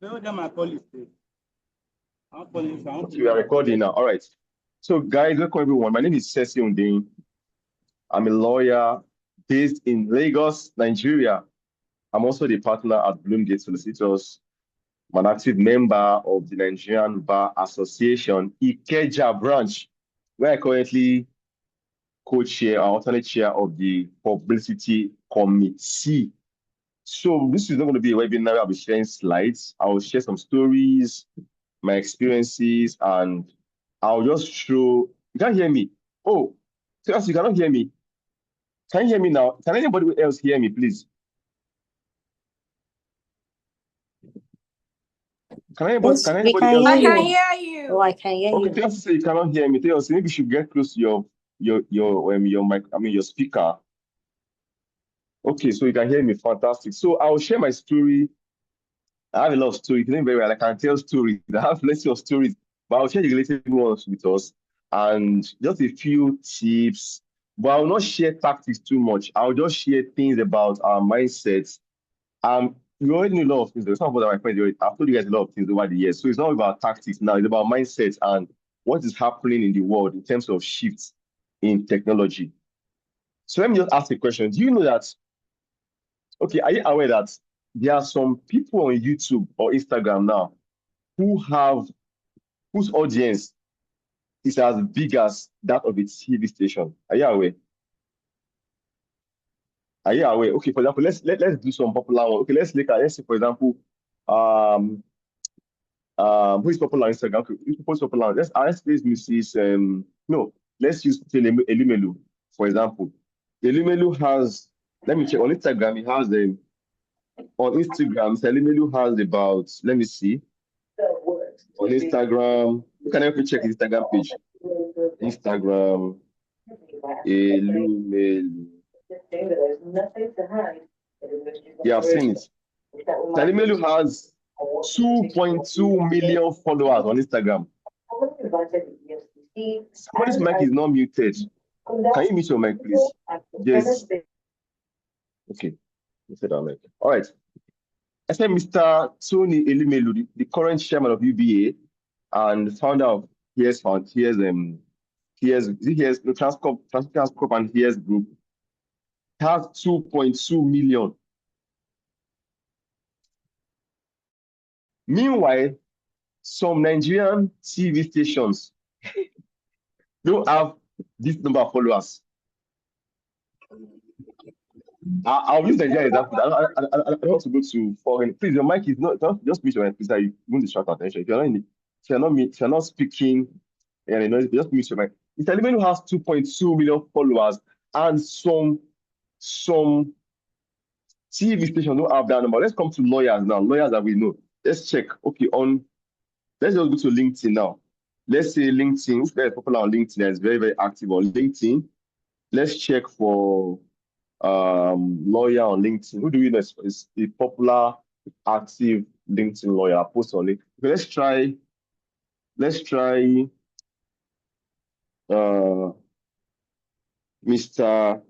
Okay, we are recording now. All right. So, guys, welcome everyone. My name is Sesi Undin. I'm a lawyer based in Lagos, Nigeria. I'm also the partner at Bloomgate Solicitors. I'm an active member of the Nigerian Bar Association, Ikeja branch, where I currently co-chair or alternate chair of the publicity committee. So this is not going to be a webinar. I'll be sharing slides. I'll share some stories, my experiences, and I'll just show. You can't hear me. Oh, so you cannot hear me. Can you hear me now? Can anybody else hear me, please? Can anybody Yes, can we anybody can else hear hear you. me? hear you. Oh, I can hear Okay, you. Teosi say you cannot hear me. Teosi, maybe you should get close to your mic, your speaker. Okay, so you can hear me. Fantastic. So I'll share my story. I have a lot of stories. You know very well. I can tell stories. I have plenty of stories, but I'll share the related ones with us and just a few tips. But I'll not share tactics too much. I'll just share things about our mindsets. We already know a lot of things. There's some of my friends. I've told you guys a lot of things over the years. So it's not about tactics now. It's about mindsets and what is happening in the world in terms of shifts in technology. So let me just ask a question. Do you know that? Okay, are you aware that there are some people on YouTube or Instagram now whose audience is as big as that of a TV station? Are you aware? Are you aware? Okay, for example, let's do some popular one. Okay, let's say for example, who is popular on Instagram? Okay, who's popular? Let's use Mrs. No, let's use Elimelu, for example. Elimelu has, let me check on Instagram. He has on Instagram, Elimelu has about, let me see. On Instagram, you can help me check his Instagram page. Instagram, Elumelu. Yeah, I've seen it. Elumelu has 2.2 million followers on Instagram. Somebody's mic is not muted. Can you mute your mic, please? Yes. Okay. All right. I said Mr. Tony Elumelu, the current chairman of UBA and founder of Here's the Transcorp and Here's Group, has 2.2 million. Meanwhile, some Nigerian TV stations don't have this number of followers. I'll use Nigeria example. I don't want to go to foreign. Please, your mic is not just mute your mic. Please, you won't distract attention. If you're not speaking, and just mute your mic. Mr. Elimelu has 2.2 million followers, and some TV stations don't have that number. Let's come to lawyers now. Lawyers that we know. Let's check. Okay, let's just go to LinkedIn now. Let's say LinkedIn, which is very popular on LinkedIn, is very, very active on LinkedIn. Let's check for lawyer on LinkedIn. Who do we know is a popular, active LinkedIn lawyer? Post on LinkedIn. Okay, let's try Mr.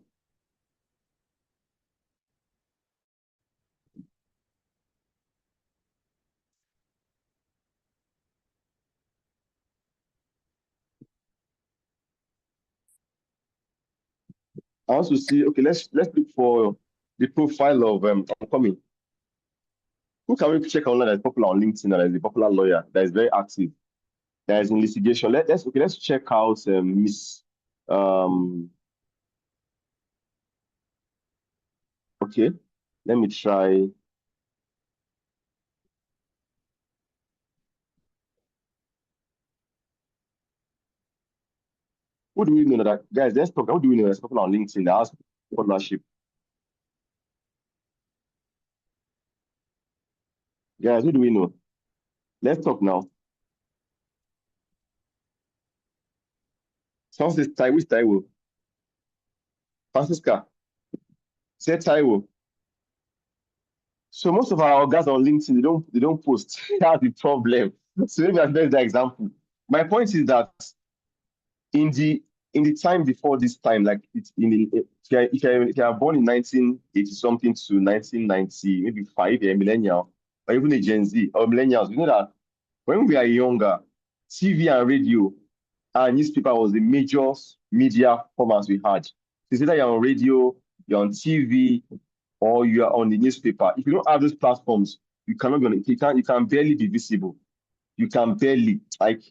I want to see. Okay, let's look for the profile of upcoming. Who can we check online that is popular on LinkedIn that is a popular lawyer that is very active, that is in litigation? Let's check out Miss okay, let me try. Who do we know that guys? Let's talk. Who do we know that's popular on LinkedIn that has partnership? Guys, who do we know? Let's talk now. Someone says Taiwo is Taiwo. Francisca, say Taiwo. So most of our guys on LinkedIn, they don't post. That's the problem. So maybe that's the example. My point is that in the time before this time, like it's if you are born in 1980 something to 1990, maybe 5, a millennial, or even a Gen Z or millennials, you know that when we are younger, TV and radio and newspaper was the major media formats we had. It's either you're on radio, you're on TV, or you are on the newspaper. If you don't have those platforms, you cannot be on it. You can barely be visible. You can barely like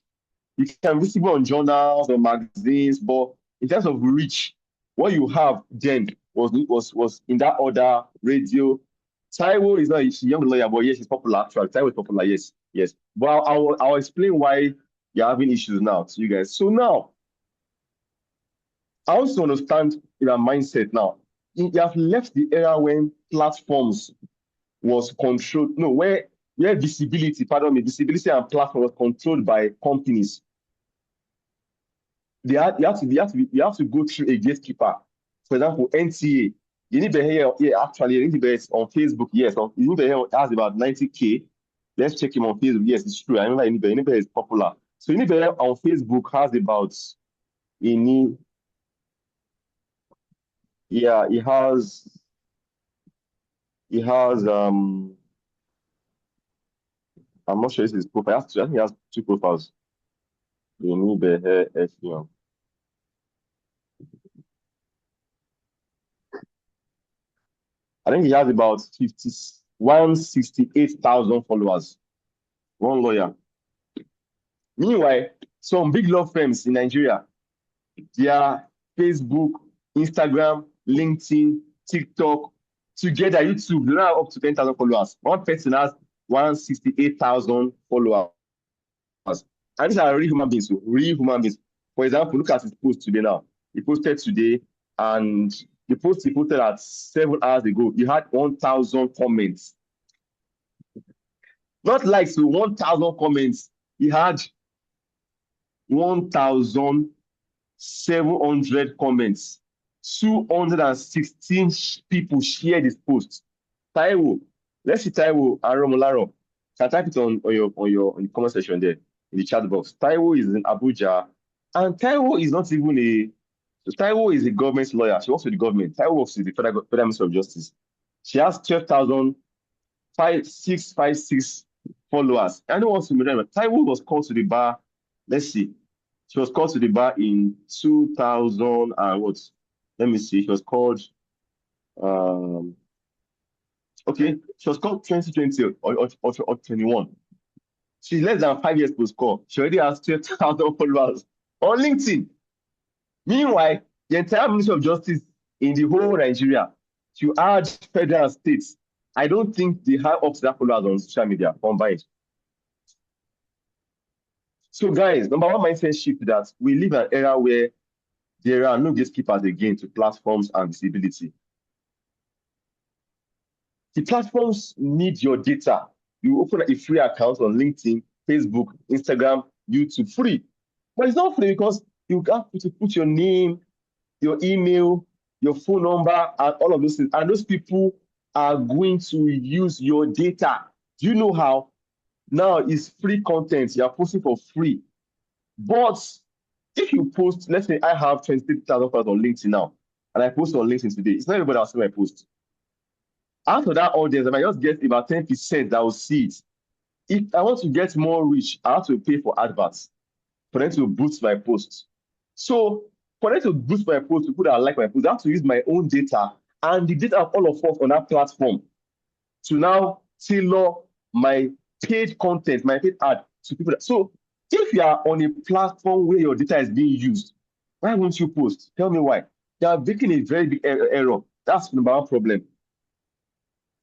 you can be visible on journals or magazines, but in terms of reach, what you have then was in that order, radio. Taiwo is not a young lawyer, but yes, he's popular actually. Taiwo is popular, yes, yes. But I'll explain why you're having issues now to you guys. So now, I also understand your mindset now. You have left the era when platforms was controlled, no, where visibility, pardon me, visibility and platform was controlled by companies. You have to go through a gatekeeper. For example, NTA. You need to hear, yeah, actually, you need to be on Facebook, yes. You need to hear has about 90K. Let's check him on Facebook. Yes, it's true. I remember Unibe is popular. So Unibe on Facebook has about any, yeah, he has I'm not sure this is his profile. I think he has two profiles. Unibe FM. I think he has about 168,000 followers. One lawyer. Meanwhile, some big law firms in Nigeria, their Facebook, Instagram, LinkedIn, TikTok, together, YouTube, they now have up to 10,000 followers. One person has 168,000 followers. And these are real human beings, so real human beings. For example, look at his post today now. He posted today, and the post he posted at 7 hours ago, he had 1,000 comments. Not like so 1,000 comments. He had 1,700 comments. 216 people shared this post. Taiwo, let's see Taiwo and Romolaro. Can type it on the comment section there in the chat box. Taiwo is in Abuja, and Taiwo is not even Taiwo is a government lawyer. She works with the government. Taiwo works with the Federal Ministry of Justice. She has 12,656 followers. I don't want to remember. Taiwo was called to the bar. Let's see. She was called to the bar in 2000 and what? Let me see. She was called. Okay, she was called 2020 or 21. She's less than 5 years post call. She already has 12,000 followers on LinkedIn. Meanwhile, the entire Ministry of Justice in the whole Nigeria, to add federal and states, I don't think they have up to that followers on social media combined. So, guys, number one mindset shift that we live in an era where there are no gatekeepers again to platforms and visibility. The platforms need your data. You open a free account on LinkedIn, Facebook, Instagram, YouTube, free. But it's not free because you have to put your name, your email, your phone number, and all of those things. And those people are going to use your data. Do you know how? Now it's free content. You're posting for free. But if you post, let's say I have 23,000 followers on LinkedIn now, and I post on LinkedIn today, it's not everybody that will see my post. Out of that audience, I might just get about 10% that will see it. If I want to get more reach, I have to pay for adverts for them to boost my posts. So for them to boost my post, people that like my post, I have to use my own data and the data of all of us on that platform to now tailor my paid content, my paid ad to people. So if you are on a platform where your data is being used, why won't you post? Tell me why. They are making a very big error. That's the number one problem.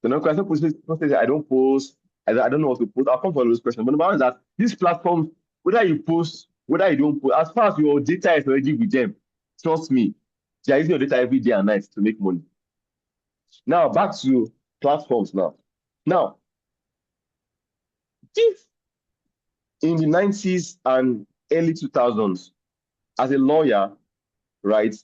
The number one question I don't post, I don't know what to post. I'll come for those questions. But number one is that these platforms, whether you post, whether you don't post, as far as your data is already with them, trust me, they are using your data every day and night to make money. Now, back to platforms now. Now, if in the 90s and early 2000s, as a lawyer, right,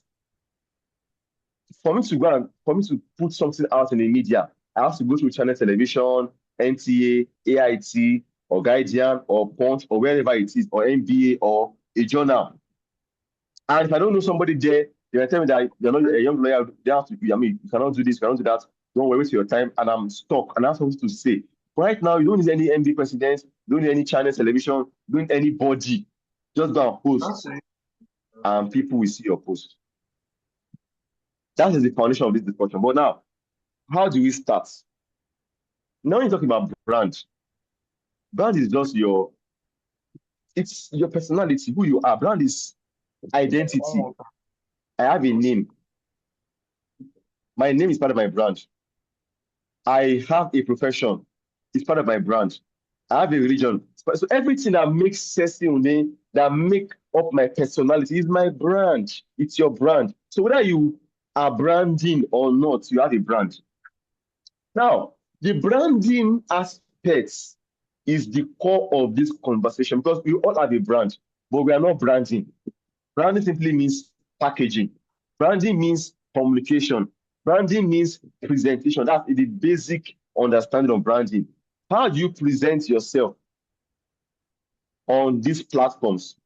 for me to put something out in the media, I have to go to channel television, NTA, AIT, or Guardian, or Punch, or wherever it is, or NBA, or a journal. And if I don't know somebody there, they will tell me that you're not a young lawyer, they have to, I mean, you cannot do this, you cannot do that, don't waste your time, and I'm stuck, and I have something to say. Right now, you don't need any MD president, you don't need any channel television, you don't need anybody. Just go and post, and people will see your post. That is the foundation of this discussion. But now, how do we start? Now you're talking about brand. Brand is just it's your personality, who you are. Brand is identity. I have a name. My name is part of my brand. I have a profession. It's part of my brand. I have a religion. So everything that makes Sesi Une, that make up my personality is my brand. It's your brand. So whether you are branding or not, you have a brand. Now, the branding aspects is the core of this conversation because we all have a brand, but we are not branding. Branding simply means packaging. Branding means communication. Branding means presentation. That's the basic understanding of branding. How do you present yourself on these platforms?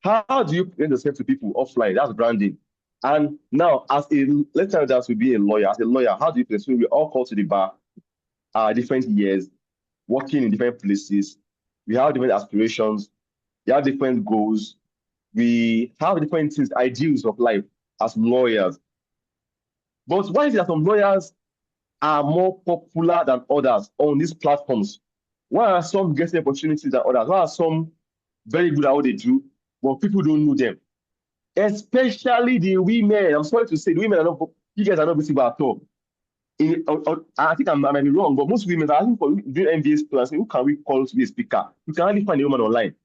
How do you present yourself to people offline? That's branding. And now, let's say that to be a lawyer. As a lawyer, how do you present? We all call to the bar, different years, working in different places. We have different aspirations. We have different goals. We have different things, ideals of life as lawyers. But why is it that some lawyers are more popular than others on these platforms? Why are some getting opportunities than others? Why are some very good at what they do, but people don't know them? Especially the women. I'm sorry to say, the women are not, you guys are not visible at all. I think I might be wrong, but most women are asking for doing MBA and saying, who can we call to be a speaker? You can hardly find a woman online.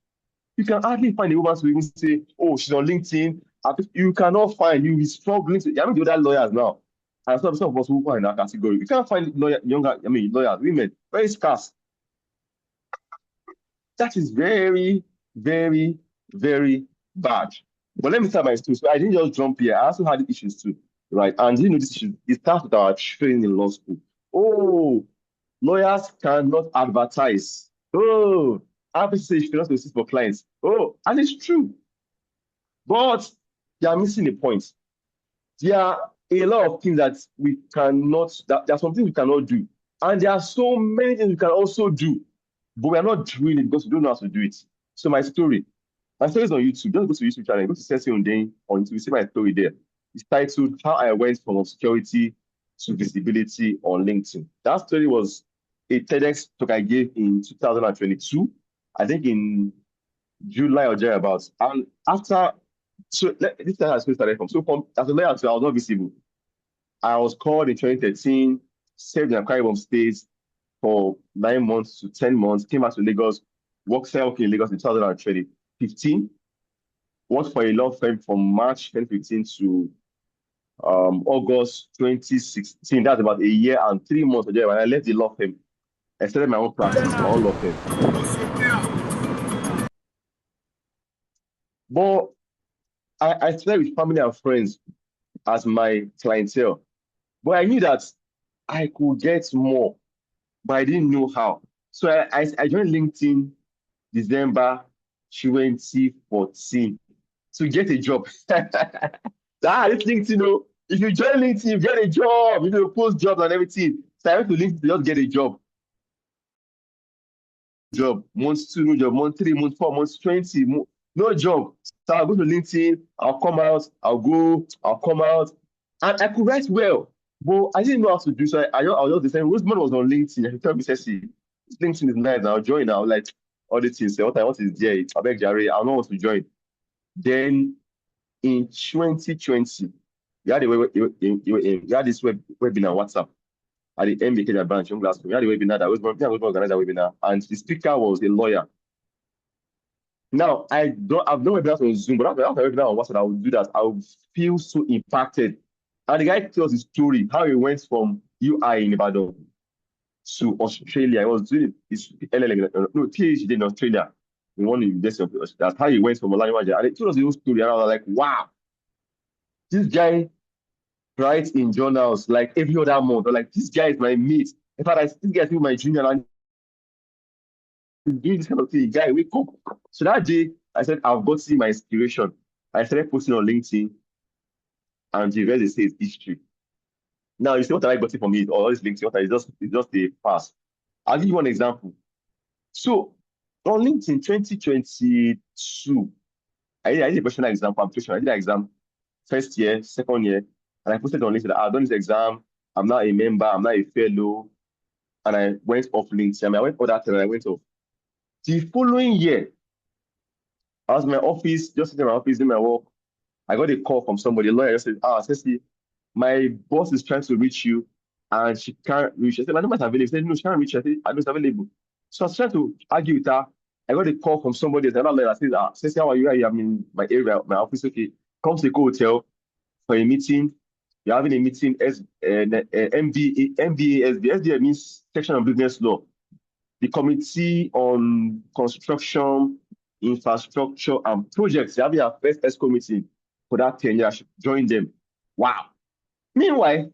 You can hardly find a woman to even say, oh, she's on LinkedIn. You cannot find, you'll be struggling to, the other lawyers now. And some of us who are in that category. You can't find lawyers, women, very scarce. That is very, very, very bad. But let me start my story. So I didn't just jump here. I also had issues too, right? And you know, this issue, it starts with our training in law school. Oh, lawyers cannot advertise. Oh, RPC should not assist for clients. Oh, and it's true. But they are missing a point. There are a lot of things that we cannot, there are some things we cannot do. And there are so many things we can also do, but we are not doing it because we don't know how to do it. So my story is on YouTube. Just go to YouTube channel, go to Sesi Une on YouTube, you see my story there. It's titled How I Went from Obscurity to Visibility on LinkedIn. That story was a TEDx talk I gave in 2022, I think in July or thereabouts. And after, so this time has started from. So as a lawyer, I was not visible. I was called in 2013, served in Akwa Ibom State for 9 months to 10 months, came back to Lagos, worked in Lagos in 2015, worked for a law firm from March 2015 to August 2016. That's about a year and 3 months ago. When I left the law firm, I started my own practice, my own law firm. But I started with family and friends as my clientele. But I knew that I could get more, but I didn't know how. So I joined LinkedIn December 2014 to get a job. It's LinkedIn, you know. If you join LinkedIn, you get a job. You know, post jobs and everything. So I went to LinkedIn to just get a job. Months 2, no job. Month 3, month 4, months 20, no job. So I'll go to LinkedIn, I'll come out, I'll come out. And I could write well, but I didn't know how to do so. I was just saying, Rosemond was on LinkedIn. I tell me, Ceci, LinkedIn is nice. I'll join. I'll like all the things. Say, what I want is there. I beg Jerry, I'll know what to join. Then in 2020, we had this webinar WhatsApp at the MBK branch in Glasgow. We had a webinar that was organized a webinar, and the speaker was a lawyer. Now, I've done webinars on Zoom, but after a webinar on WhatsApp, I would do that. I would feel so impacted. And the guy tells his story, how he went from UI in Ibadan to Australia. He was doing his PhD in Australia in one university of Australia. That's how he went from Olaniwaja. And he told us the whole story, and I was like, wow, this guy writes in journals like every other month. Or like, this guy is my mate. In fact, this guy is my junior, and doing this kind of thing. Guy, wake up. So that day, I said, I've got to see my inspiration. I started posting on LinkedIn, and the rest says history. Now, you see what I got it from me, all this LinkedIn, it's just a pass. I'll give you one example. So on LinkedIn 2022, I did a personal exam, application. I did an exam first year, second year, and I posted on LinkedIn that I've done this exam. I'm not a member, I'm not a fellow, and I went off LinkedIn. I went all that time and I went off. The following year, I was in my office, just sitting in my office doing my work. I got a call from somebody, a lawyer, just said, Ceci, my boss is trying to reach you and she can't reach you. I said, my number's available. She said, no, she can't reach you. I said, I know it's available. So I was trying to argue with her. I got a call from somebody, another lawyer, says, Ceci, how are you? I'm in my area, my office. Okay, come to the hotel for a meeting. You're having a meeting as MBA, SBA means Section of Business Law. The Committee on Construction, Infrastructure, and Projects. They have their first ESCO meeting for that 10 years. I should join them. Wow. Meanwhile,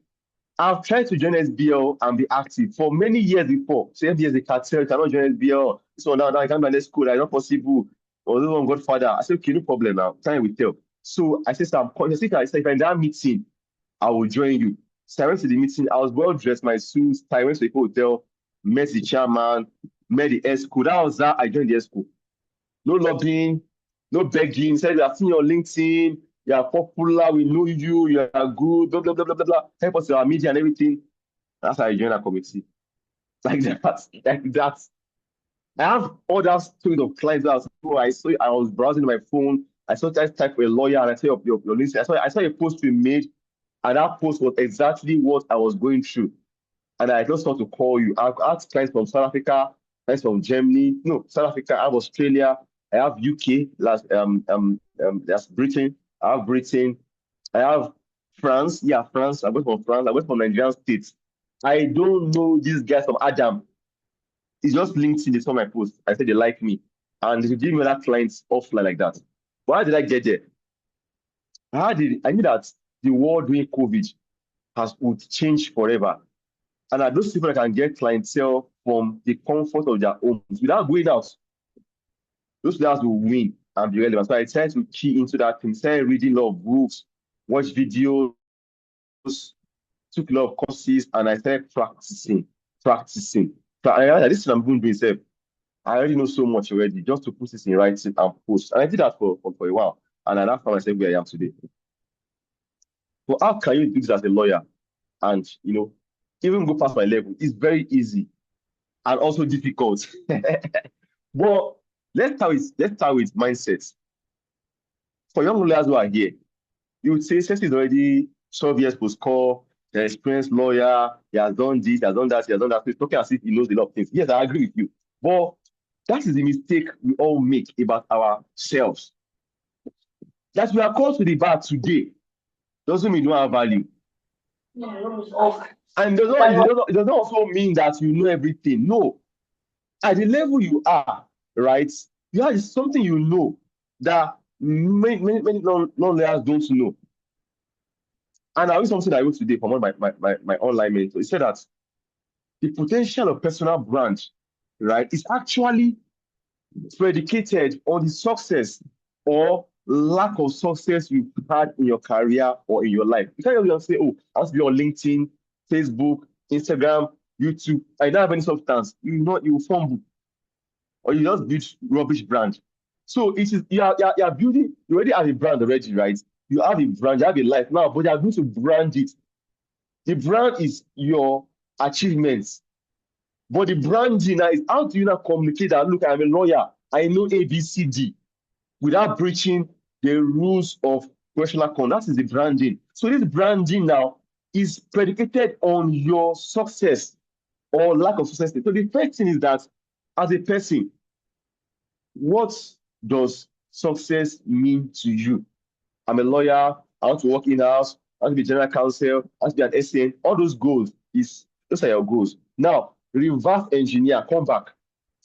I've tried to join SBL and be active for many years before. So FBL is a cartel, you cannot join SBL. So now I can't join school, it's not possible. Or this one Godfather. I said, okay, no problem now. Time will tell. So I said, I'm conscious. I said, if I'm in that meeting, I will join you. So I went to the meeting. I was well dressed, my suits. I went to the hotel, met the chairman, met the ESCO. That was that. I joined the ESCO. No lobbying, no begging. Said, I've seen your LinkedIn. You are popular. We know you. You are good. Blah, blah, blah, blah, blah, blah. Help us with our media and everything. That's how I joined that committee. Like that. Like that. I have other stories of clients that I was browsing my phone. I saw that type for a lawyer and I saw your LinkedIn. I saw a post you made, and that post was exactly what I was going through. And I just thought to call you. I've asked clients from South Africa, clients from Germany, no, South Africa, I have Australia, I have UK, that's Britain, I have Britain, I have France, yeah, France, I went from France, I went from Nigerian states. I don't know these guys from Adam. It's just LinkedIn, they saw my post. I said they like me. And they give me other clients offline like that. But how did I get there? I knew that the world during COVID would change forever. And that those people that can get clientele from the comfort of their homes without going out, those players will win and be relevant. So I tried to key into that thing, started reading a lot of books, watch videos, took a lot of courses, and I started practicing. So I realized that this is what I'm going to do itself. I already know so much already, just to put this in writing and post. And I did that for a while. And I now found myself where I am today. But how can you do this as a lawyer and, even go past my level? It's very easy and also difficult. But let's start with mindset. For young lawyers who are here, you would say Ceci is already 12 years post-call, an experienced lawyer, he has done this, he has done that, he has done that. He's talking as if he knows a lot of things. Yes, I agree with you. But that is the mistake we all make about ourselves. That we are called to the bar today doesn't mean you don't have value. And it does not also mean that you know everything. No. At the level you are, right, you have something you know that many non-layers don't know. And I read something I wrote today from one of my online mentors. He said that the potential of personal brand, right, is actually predicated on the success or lack of success you've had in your career or in your life. You can't just say, oh, I want to be on LinkedIn, Facebook, Instagram, YouTube. I don't have any substance. You will fumble. Or you just build rubbish brand. So it is you are building, you already have a brand already, right? You have a brand, you have a life now, but you are going to brand it. The brand is your achievements. But the branding now is how do you now communicate that, look, I'm a lawyer, I know ABCD without breaching the rules of professional conduct. That is the branding. So this branding now is predicated on your success or lack of success. So the first thing is that as a person, what does success mean to you? I'm a lawyer, I want to work in-house, I want to be general counsel, I want to be an SAN. All those goals, those are your goals. Now, reverse engineer, come back.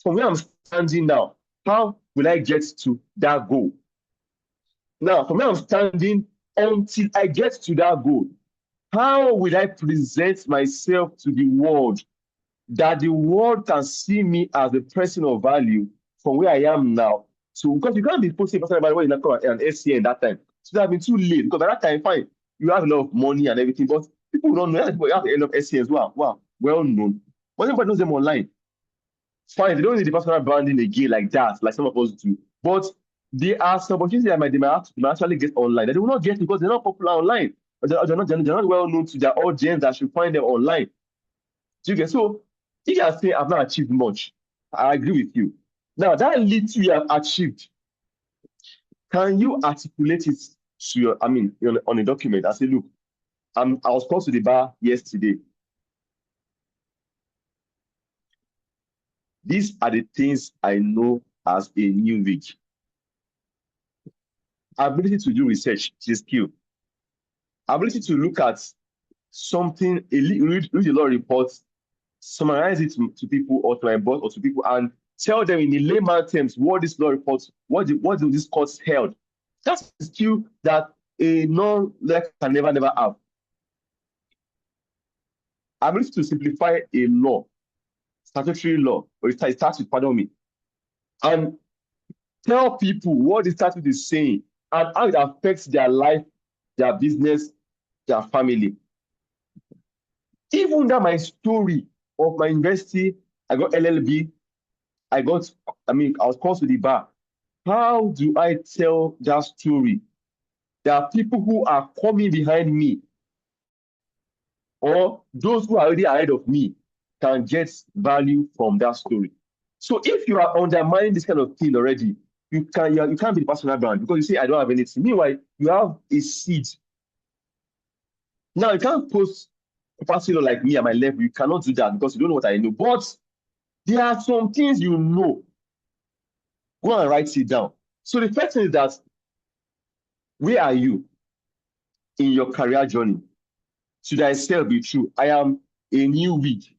From where I'm standing now, how will I get to that goal? Now, from where I'm standing until I get to that goal, how will I present myself to the world that the world can see me as a person of value from where I am now? So, because you can't be posting about when you come an SCN that time. So that have been too late. Because by that time, fine, you have a lot of money and everything, but people don't know that you have the end of SCNs. Wow, well known. But everybody knows them online. Fine, they don't need the personal branding again like that, like some of us do. But there are some opportunities that they might actually get online that they will not get because they're not popular online. Or they're not well known to their audience that should find them online. Do you get? So if you are saying I've not achieved much, I agree with you. Now that little you have achieved, can you articulate it to your, on a document and say, look, I was called to the bar yesterday. These are the things I know as a new week. Ability to do research is skill. Ability to look at something, read a lot of reports, summarize it to people or to my boss or to people and tell them in the layman terms what this law reports, what do these courts held. That's a skill that a non-lawyer can never have. Ability to simplify a law, statutory law, or it starts with, pardon me, and tell people what the statute is saying and how it affects their life, their business, their family. Even that my story of my university, I got LLB, I was called to the bar. How do I tell that story? There are people who are coming behind me, or those who are already ahead of me can get value from that story. So if you are undermining this kind of thing already, you can't be the personal brand because you say I don't have anything. Meanwhile, you have a seed. Now you can't post a person like me at my level. You cannot do that because you don't know what I know. But there are some things you know. Go and write it down. So the first thing is that where are you in your career journey? Should I still be true? I am a new week.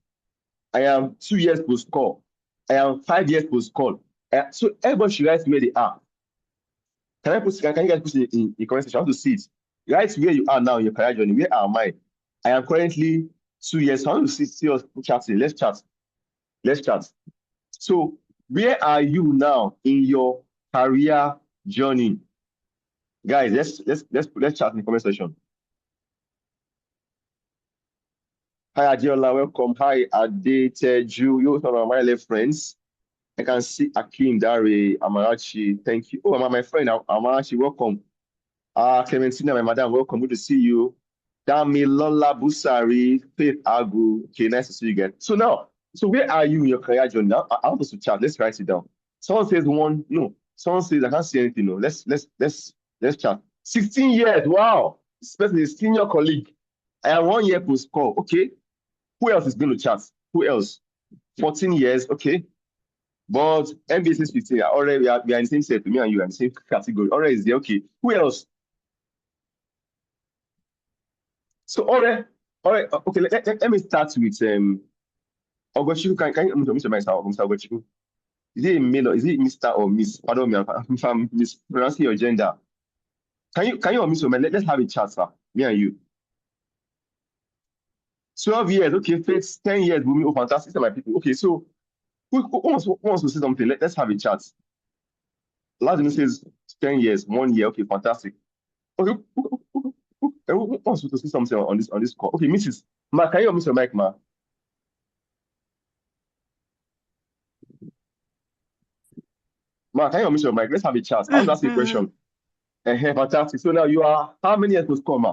I am 2 years post-call. I am 5 years post-call. So everybody should write where they are. Can you guys put it in comment section? I want to see it. Write where you are now in your career journey. Where am I? I am currently 2 years. I want to see us chatting. Let's chat. Let's chat. So where are you now in your career journey? Guys, let's chat in the comment section. Hi Adiola, welcome. Hi Adeteju, you are my left friends. I can see Akim, Dare, Amarachi. Thank you. Oh, my friend Amarachi, welcome. Clementina, my madam, welcome. Good to see you. Damilola Busari, Faith Agu. Okay, nice to see you again. So now, where are you in your career journey? Now, I want us to chat. Let's write it down. Someone says one. No. Someone says I can't see anything. No. Let's chat. 16 years. Wow. This person is a senior colleague. I am 1 year post-call. Okay. Who else is going to chat? Who else? 14 years. Okay. But MBA is 15. Already we are in the same set. Me and you are in the same category. Already is there. Okay. Who else? So already. Okay. Let me start with Ogochiku. Can you unmute your mic, Mr. Ogochiku? Is it a male or is it Mr. or Miss? Pardon me if I'm mispronouncing your gender. Can you unmute your mic? Let's have a chat, sir. Me and you. 12 years. Okay. 10 years. Bumi. Oh, fantastic. These are my people. Okay. So who wants to say something? Let's have a chat. Lazarus says 10 years, 1 year. Okay, fantastic. Okay, who wants to say something on this call? Okay, Mrs. Ma, can you unmute your mic, Ma? Ma, can you unmute your mic? Let's have a chat. I want to ask you a question. Fantastic. So now you are how many years post-call, Ma?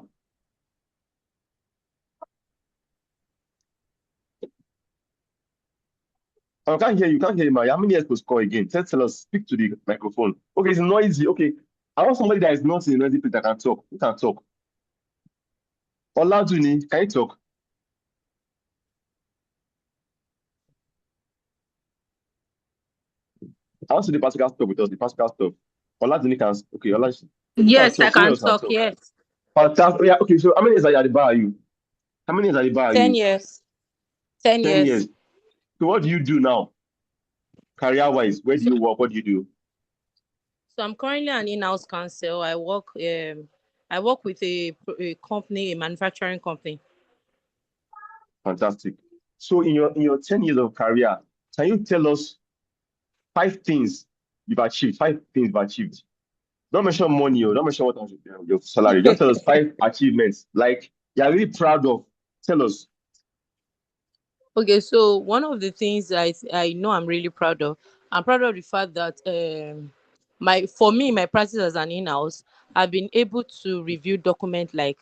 I can't hear you. Can't hear you, Ma. How many years post-call again? Tell us. Speak to the microphone. Okay, it's noisy. Okay, I want somebody that is not in a noisy place that can talk. Who can talk? Oladuni, can you talk? I want to do the practical stuff with us. The practical stuff. Oladuni can. Okay, Oladuni. Yes, I can talk. Yes. Fantastic. Yeah. Okay. So how many years are you at the bar? Are you? How many years at the bar? 10 years. 10 years. So what do you do now? Career-wise, where do you work? What do you do? So I'm currently an in-house counsel. I work with a company, a manufacturing company. Fantastic. So in your 10 years of career, can you tell us 5 things you've achieved? 5 things you've achieved. Don't mention money or don't mention what your salary. Just tell us 5 achievements like you're really proud of. Tell us. Okay, so one of the things I know I'm really proud of, I'm proud of the fact that my for me my practice as an in-house, I've been able to review document like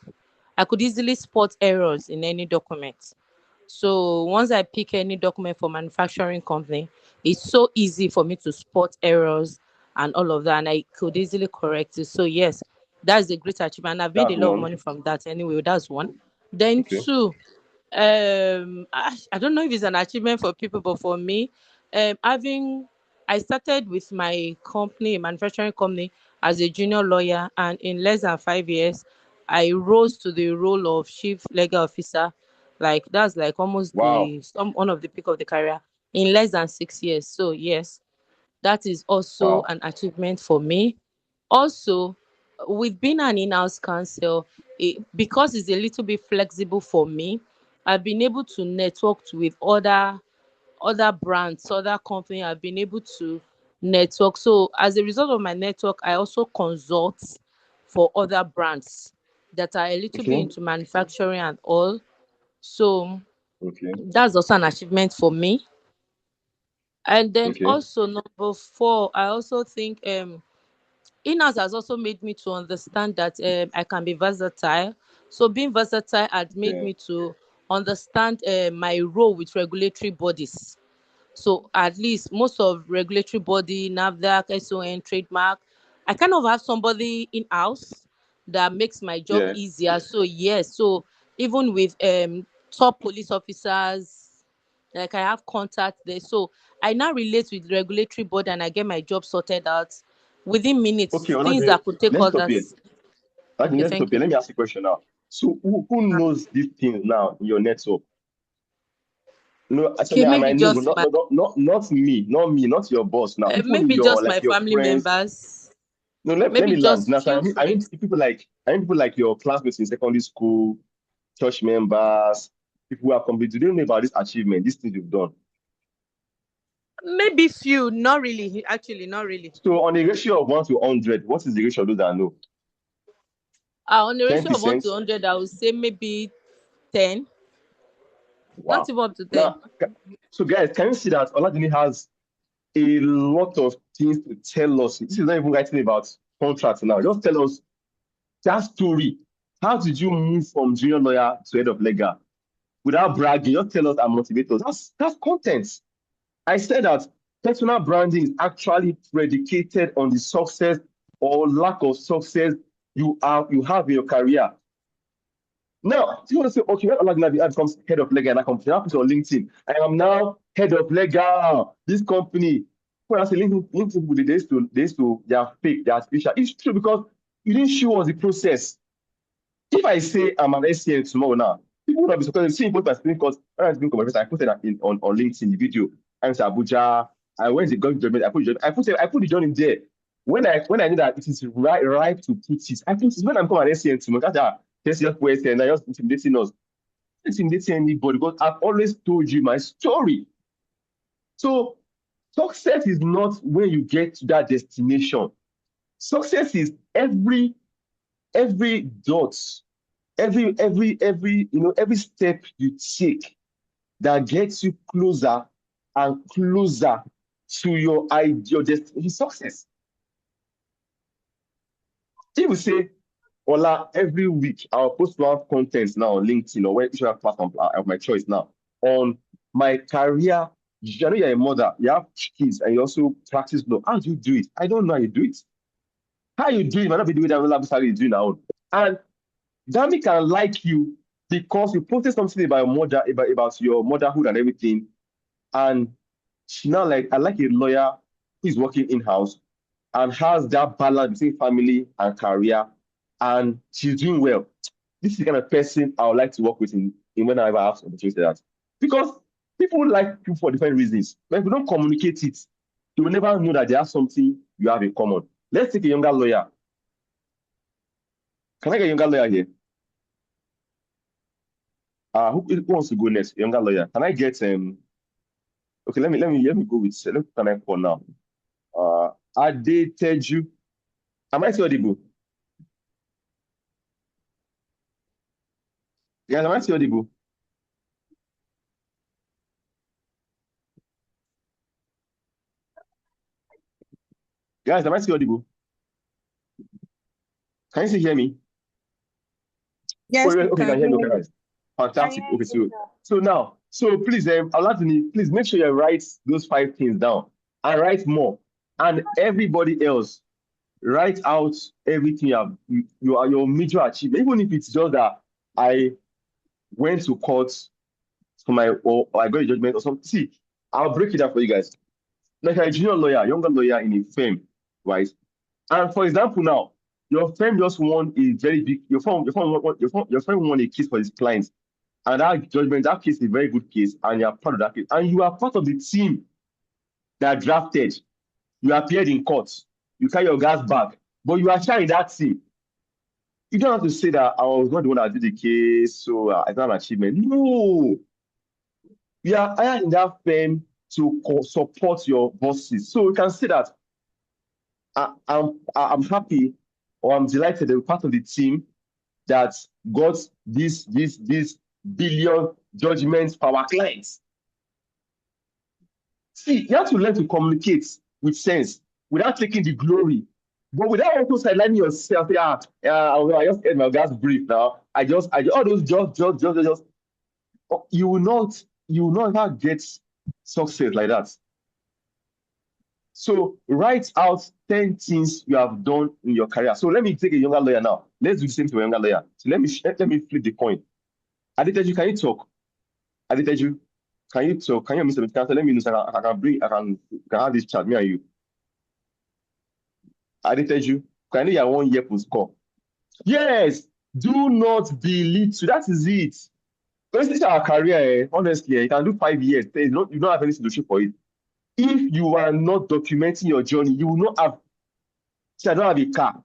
I could easily spot errors in any document. So once I pick any document for manufacturing company, it's so easy for me to spot errors and all of that, and I could easily correct it. So yes, that's a great achievement. I've made a That's lot of one. money from that anyway. That's one. Then Okay. two, I don't know if it's an achievement for people, but for me, having I started with my company, a manufacturing company, as a junior lawyer, and in less than 5 years, I rose to the role of chief legal officer. Like that's like almost Wow. one of the peak of the career in less than 6 years. So yes, that is also Wow. an achievement for me. Also, with being an in-house counsel, because it's a little bit flexible for me, I've been able to network with other brands, other company. I've been able to network. So as a result of my network, I also consult for other brands that are a little bit Okay. into manufacturing and all. So Okay. that's also an achievement for me. And then Okay. also number four, I also think in-house has also made me to understand that I can be versatile. So being versatile had made Yeah. me to understand my role with regulatory bodies. So at least most of regulatory body, NAFDAC, SON, trademark, I kind of have somebody in-house that makes my job Yeah. easier. So yes, so even with top police officers, like I have contact there. So I now relate with regulatory body and I get my job sorted out within Okay, minutes. Things Olade, that could take let's stop here. others. Okay, Okay, let's stop thank here. you. Let me ask you a question now. So who knows this thing now in your network? No, Okay, actually, I maybe might know, but just my not me, not your boss. Now, people in maybe your just like my your family friends. members. No, let Maybe me land. just Now, so few I mean friends. people like your classmates in secondary school, church members, people who are completed. Do they know about this achievement, this thing you've done? Maybe few, not really. Actually, not really. So on a ratio of 1 to 100, what is the ratio of those that know? On the Ten ratio of one to percent. 100, I would say maybe 10. Not Wow. even up to 10. Now, so guys, can you see that Oladini has a lot of things to tell us? This is not even writing about contracts now. Just tell us that story. How did you move from junior lawyer to head of legal? Without bragging, just tell us and motivate us. That's content. I said that personal branding is actually predicated on the success or lack of success you have in your career. Now, you want to say, okay, when Oladina becomes head of legal and I company, I put it on LinkedIn. I am now head of legal. This company. When I say LinkedIn people, they are fake, they are artificial. It's true because you didn't show us the process. If I say I'm an SCN tomorrow now, people will not be surprised. See, post my screen because when I was doing conversation, I posted that on LinkedIn the video. I went to Abuja. I went to government judgment. I put the job in there. When I knew that it is right to put it, I put it when I'm coming at SCN tomorrow. That's just question. I just intimidating us. Intimidating anybody because I've always told you my story. So success is not when you get to that destination. Success is every dot every step you take that gets you closer and closer to your ideal destination success. If you say, Ola, every week I'll post one content now on LinkedIn or whichever platform of my choice now on my career. I know you're a mother, you have kids, and you also practice law. How do you do it? I don't know how you do it. How you do it might not be doing that how you do now. And Dami can like you because you posted something about your mother, about your motherhood and everything. And she now like, I like a lawyer who is working in-house and has that balance between family and career. And she's doing well. This is the kind of person I would like to work with in whenever I have opportunity like that. Because people like you for different reasons. But if you don't communicate it, you will never know that they have something you have in common. Let's take a younger lawyer. Can I get a younger lawyer here? Who wants to go next? Younger lawyer. Can I get okay, let me go with let me connect for now. Adeteju. Am I still audible? Guys, am I still audible? Guys, am I still audible? Can you still hear me? Yes, Oh, we okay, can can hear me. hear Okay, you. guys. Fantastic. Can Okay, hear you. so now, so please, I'd like to please make sure you write those 5 things down and write more. And everybody else, write out everything you are your major achievement, even if it's just that I went to court for or I got a judgment or something. See, I'll break it down for you guys. Like a junior lawyer, younger lawyer in a firm, right? And for example, now your firm just won a very big. Your firm won a case for his clients, and that case is a very good case, and you are part of that case, and you are part of the team that drafted. You appeared in court, you carry your gas back, but you are sharing that team. You don't have to say that I was not the one that did the case, so it's not an achievement. No, you are hired in that firm to support your bosses. So you can say that I'm happy or I'm delighted to be part of the team that got this billion judgments for our clients. See, you have to learn to communicate with sense without taking the glory, but without also sidelining yourself. I just get my gas brief now. All those just. You will not ever get success like that. So write out 10 things you have done in your career. So let me take a younger lawyer now. Let's do the same to a younger lawyer. So let me flip the coin. Adeteju, can you talk? Adeteju, can you talk? Can you Mr. Cancel? Let me know so I can have this chat, me and you. Adeteju, can you hear 1 year post score? Yes, do not be little. That is it. Because this is our career, honestly, you can do 5 years. You don't have anything to show for it. If you are not documenting your journey, you will not have. See, I don't have a car.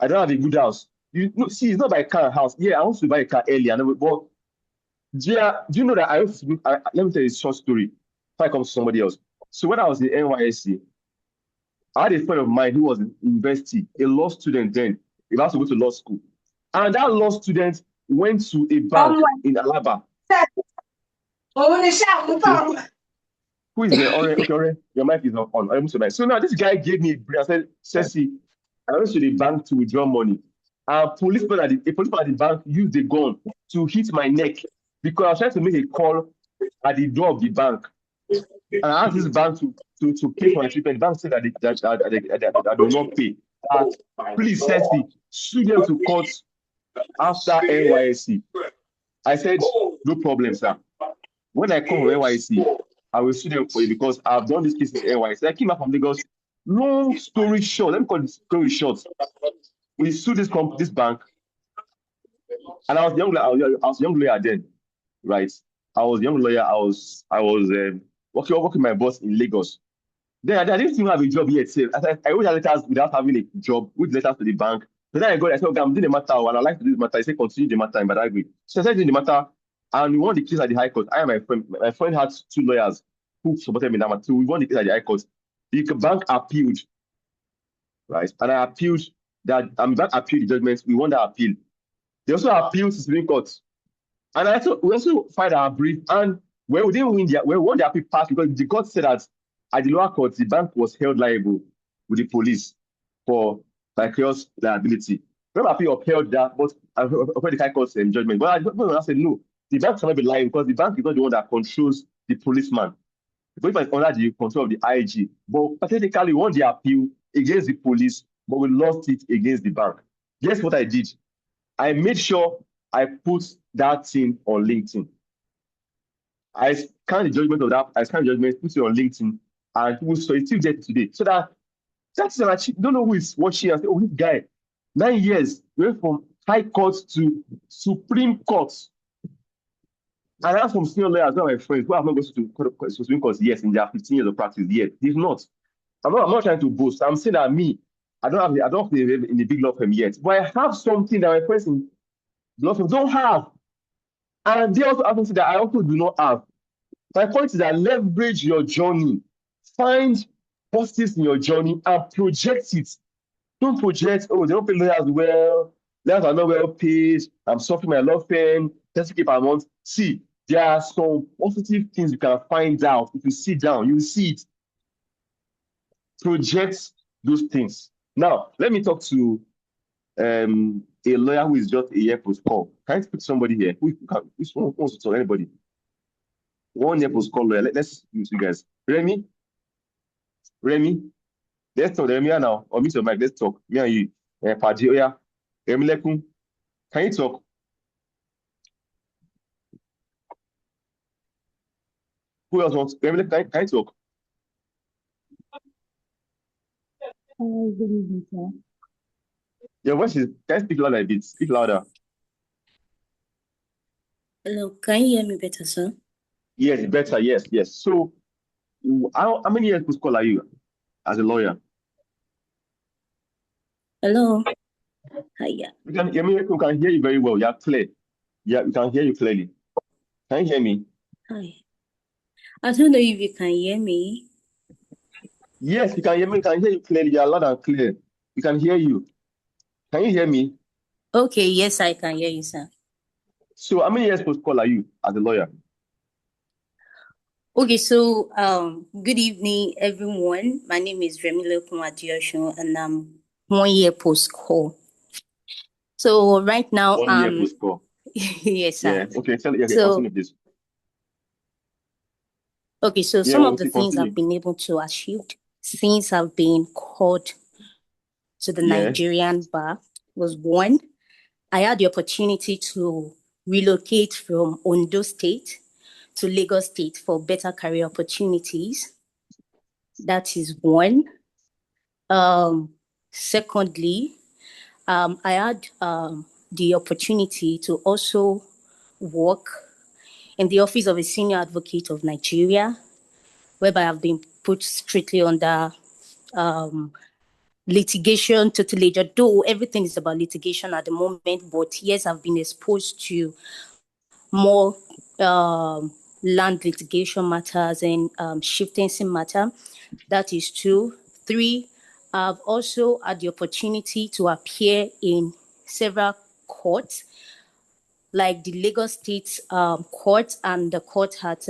I don't have a good house. See, it's not by car and house. Yeah, I want to buy a car earlier. But yeah, do you know that let me tell you a short story before I come to somebody else. So when I was in NYSC, I had a friend of mine who was in university, a law student then, about to go to law school. And that law student went to a bank in Alaba. Okay. Who is there? Okay, your mic is not on. So now this guy gave me a brief. I said, Ceci, I went to the bank to withdraw money. A policeman at the bank used a gun to hit my neck because I was trying to make a call at the door of the bank. And I asked this bank to pay for my treatment. The bank said that I do not pay. Please, Ceci, sue them to court after NYSC. I said, no problem, sir. When I come from NYSC, I will sue them for you because I've done this case in NYSC. I came back from Lagos. Long story short, let me call the story short. We sued this bank, and I was young lawyer then, right? I was young lawyer. I was working my boss in Lagos. Then I didn't even have a job yet. So I wrote letters without having a job, with letters to the bank. So then I said, okay, I'm doing the matter, and I like to do the matter. I said, continue the matter in Badagry. So I started doing the matter, and we won the case at the High Court. I and my friend had 2 lawyers who supported me in that matter. So we won the case at the High Court. The bank appealed, right? And I appealed that, bank appealed the judgment. We won that appeal. They also appealed to Supreme Court. And we also filed our brief, and we won the appeal pass because the court said that at the lower court, the bank was held liable with the police for vicarious liability. Remember, appeal upheld that, but upheld the High Court's judgment. But I said no, the bank cannot be liable because the bank is not the one that controls the policeman. The policeman is under the control of the IG. But technically, we won the appeal against the police, but we lost it against the bank. Guess what I did? I made sure I put that thing on LinkedIn. I scanned the judgment of that. I scanned the judgment, put it on LinkedIn, and people saw it still there today. So that's an achievement. Don't know who is watching and say, oh, this guy, 9 years, went from High Court to Supreme Court. And I have some senior lawyers, not my friends, who have not gone to Supreme Court yet in their 15 years of practice yet. They've not. I'm not trying to boast. I'm saying that I don't have in the big law firm yet, but I have something that my friends in the law firm don't have. And they also have something that I also do not have. My point is that leverage your journey. Find positives in your journey and project it. Don't project, oh, they don't pay lawyers well, lawyers are not well paid, I'm suffering my law firm, 30K per month. See, there are some positive things you can find out. If you sit down, you will see it. Project those things. Now, let me talk to a lawyer who is just a year post call. Can I speak to somebody here? Who wants to talk? Anybody? 1 year post call lawyer. Let's use you guys. Remy, let's talk. Remy now. Or Mr. Mike, let's talk. Me and you. Padi, yeah. Remy Lekun, can you talk? Who else wants? Remy, can you talk? Good evening, sir. Your voice is. Can you speak louder a bit? Speak louder. Hello, can you hear me better, sir? Yes, better. Yes. So, how many years post call are you as a lawyer? Hello. Hiya. Remy Lekun can hear you very well. You're clear. Yeah, we can hear you clearly. Can you hear me? Hi. I don't know if you can hear me. Yes, you can hear me. We can hear you clearly. You're loud and clear. We can hear you. Can you hear me? Okay, yes, I can hear you, sir. So, how many years post call are you as a lawyer? Okay, so good evening, everyone. My name is Remile Kumadiosho, and I'm 1 year post call. So right now, 1 year post call. yes, sir. Yeah. Okay. So continue, please. okay, so Yeah, some of the things continue. I've been able to achieve since I've been called to the Yeah. Nigerian bar was one, I had the opportunity to relocate from Ondo State to Lagos State for better career opportunities. That is one. Secondly, I had the opportunity to also work in the office of a senior advocate of Nigeria, whereby I've been put strictly under litigation totally, though everything is about litigation at the moment, but yes, I've been exposed to more land litigation matters and shifting matter. That is 2. 3, I've also had the opportunity to appear in several courts, like the Lagos State court and the court at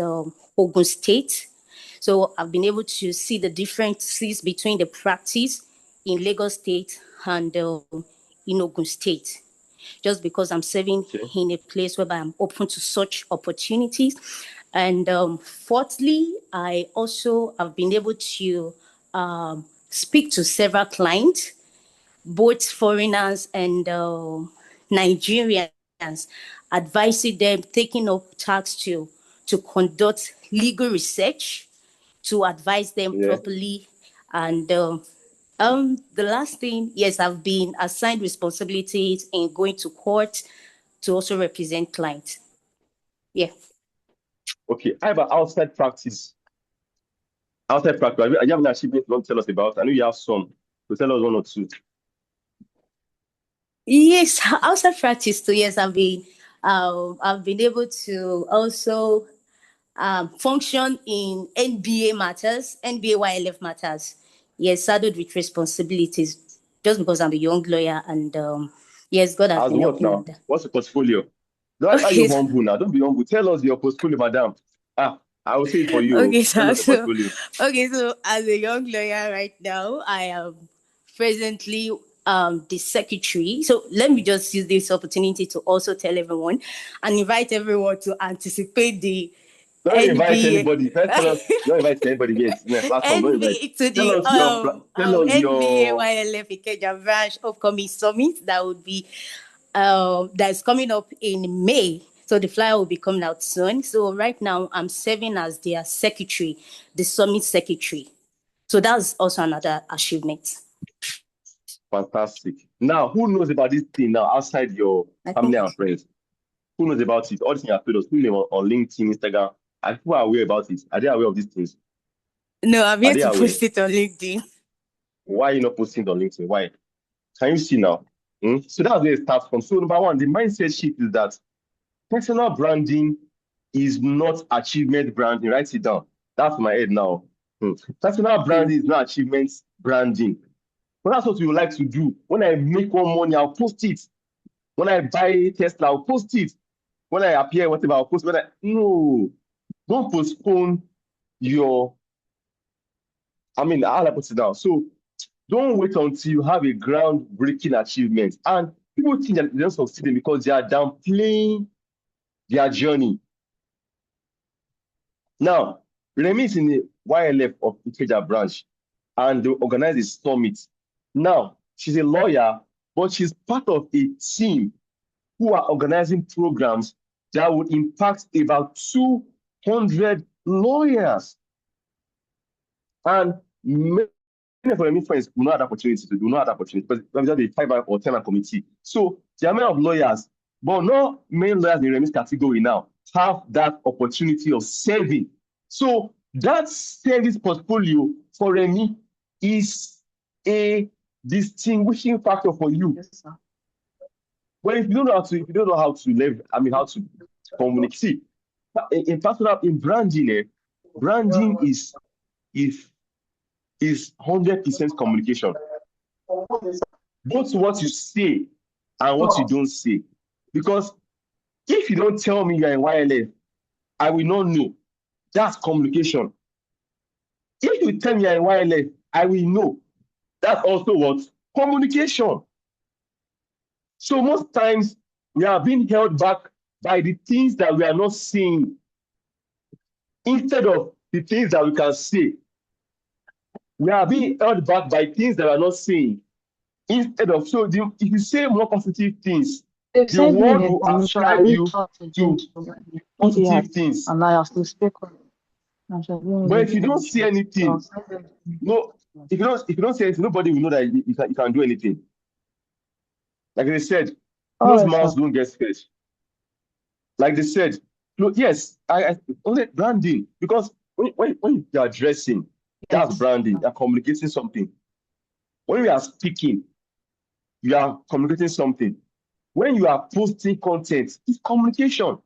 Ogun State. So I've been able to see the differences between the practice in Lagos State and in Ogun State, just because I'm serving in a place where I'm open to such opportunities. And fourthly, I also have been able to speak to several clients, both foreigners and Nigerians, advising them, taking up tasks to conduct legal research, to advise them properly. And the last thing, yes, I've been assigned responsibilities in going to court to also represent clients. Yeah. Okay. I have an outside practice. Outside practice. You have an achievement you want to tell us about? I know you have some. So tell us 1 or 2. Yes, outside practice too. Yes, I've been able to also function in NBA matters, NBA YLF matters. Yes, saddled with responsibilities, just because I'm a young lawyer, and yes, God has As been what helping me now? with that. What's the portfolio? Are you humble now? Don't be humble. Tell us your portfolio, madam. I will say it for you. Okay, Tell us the so portfolio. so as a young lawyer right now, I am presently the secretary. So let me just use this opportunity to also tell everyone and invite everyone to anticipate the Don't invite NBA. anybody. First, tell us. Don't invite anybody yet. In the platform. Don't invite. NBA to Tell the us NBA your. YLF Ikeja branch upcoming summit that would be that's coming up in May. So the flyer will be coming out soon. So right now I'm serving as their secretary, the summit secretary. So that's also another achievement. Fantastic. Now, who knows about this thing now outside your family and friends? Who knows about it? All these things you have told us. Who know on LinkedIn, Instagram? And who are aware about it? Are they aware of these things? No, I'm Are here they to aware? post it on LinkedIn. Why are you not posting it on LinkedIn? Why? Can you see now? So that's where it starts from. So number one, the mindset shift is that personal branding is not achievement branding. Write it down. That's my head now. Personal branding is not achievement branding. But that's what we would like to do. When I make one money, I'll post it. When I buy Tesla, I'll post it. When I appear, whatever, I'll post it. No, don't postpone your, how do I put it down? So Don't wait until you have a groundbreaking achievement. And people think that they're not succeeding because they are downplaying their journey. Now, Remi is in the YLF of Ikeja branch, and they organize a summit. Now, she's a lawyer, but she's part of a team who are organizing programs that would impact about 200 lawyers. And many of my friends do not have opportunity to do not have opportunity because we have a 5 or 10 committee. So there are many of lawyers, but not many lawyers in Remi's category now have that opportunity of serving. So that service portfolio for Remi is a distinguishing factor for you. Yes, sir. Well, if you don't know how to live, how to communicate. See, in branding, branding is 100% communication. Both what you say and what you don't say. Because if you don't tell me you're in YLF, I will not know. That's communication. If you tell me you're in YLF, I will know. That's also what? Communication. So most times we are being held back by the things that we are not seeing instead of the things that we can see. We are being held back by things that we are not seeing instead of, so if you say more positive things, They the sent me world the will permission. I ascribe you reached out to to them positive things. and I have to speak on it. And she has given But me if you don't see anything, I'll send them to you. no, if you don't see anything, nobody will know that you can do anything. Like they said, All closed right, mouths sir. don't get fed. Like they said, yes, I only branding, because when you are dressing, that's Yes. branding. You're communicating something. When you are speaking, you are communicating something. When you are posting content, it's communication.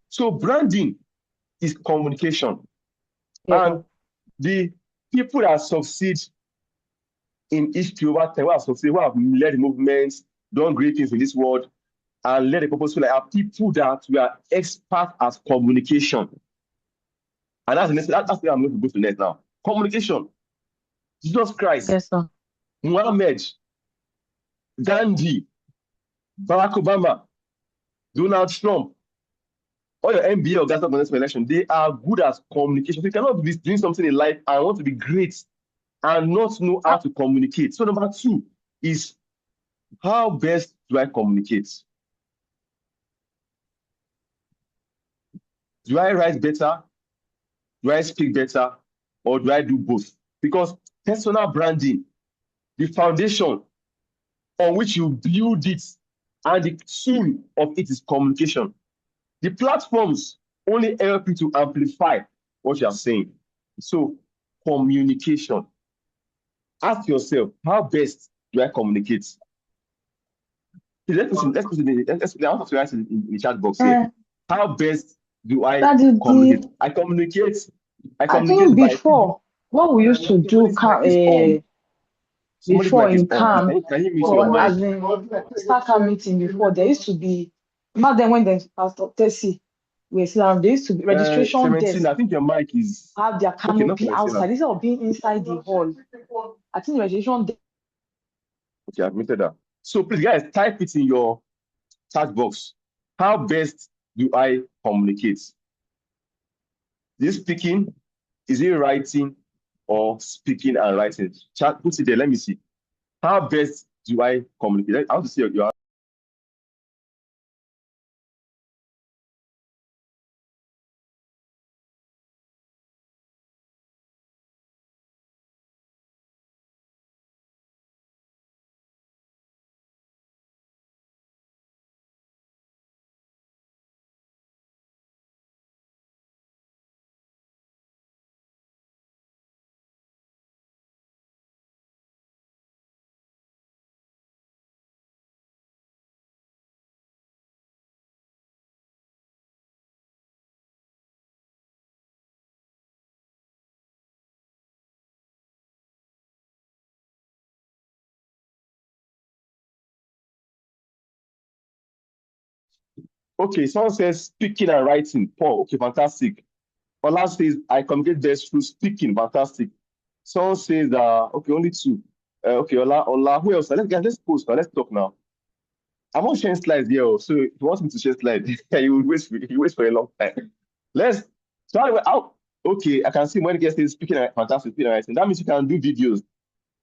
So branding is communication. Yeah. And the people that succeed in history over time, who have succeeded, who have led movements, done great things in this world, and led a purposeful life, are people that were experts at communication. And that's where I'm going to go to next now. Communication. Jesus Christ, Yes, sir. Muhammad, Gandhi, Barack Obama, Donald Trump, all your MBA or Gastro Organization election, they are good at communication. So you cannot be doing something in life and want to be great and not know how to communicate. So number 2 is, how best do I communicate? Do I write better? Do I speak better? Or do I do both? Because personal branding, the foundation on which you build it, and the tool of it is communication. The platforms only help you to amplify what you are saying. So, communication. Ask yourself, how best do I communicate? Let's put it, I want to write it in the chat box here. How best do I communicate? I communicate I think by before, what we used to do before in camp, can you mute your as mic? in start camp meeting before, there used to be, not then when the Pastor Tessie were still, there used to be registration desk, 17, I think your mic is have their okay, not canopy 17. outside instead of being inside the hall. I think the registration desk. Okay, I've muted that. So please, guys, type it in your chat box. How best do I communicate? Is it speaking? Is it writing? Or speaking and writing? Chat, put it there. Let me see. How best do I communicate? I want to see your. Okay, someone says speaking and writing. Paul, okay, fantastic. Ola says I communicate best through speaking. Fantastic. Someone says okay, only 2. Okay, Ola, who else? Let's post now. Let's talk now. I'm not sharing slides here, oh, so if you want me to share slides, you will wait for a long time. Let's try out. Okay, I can see when guest is speaking fantastic, speaking and writing. That means you can do videos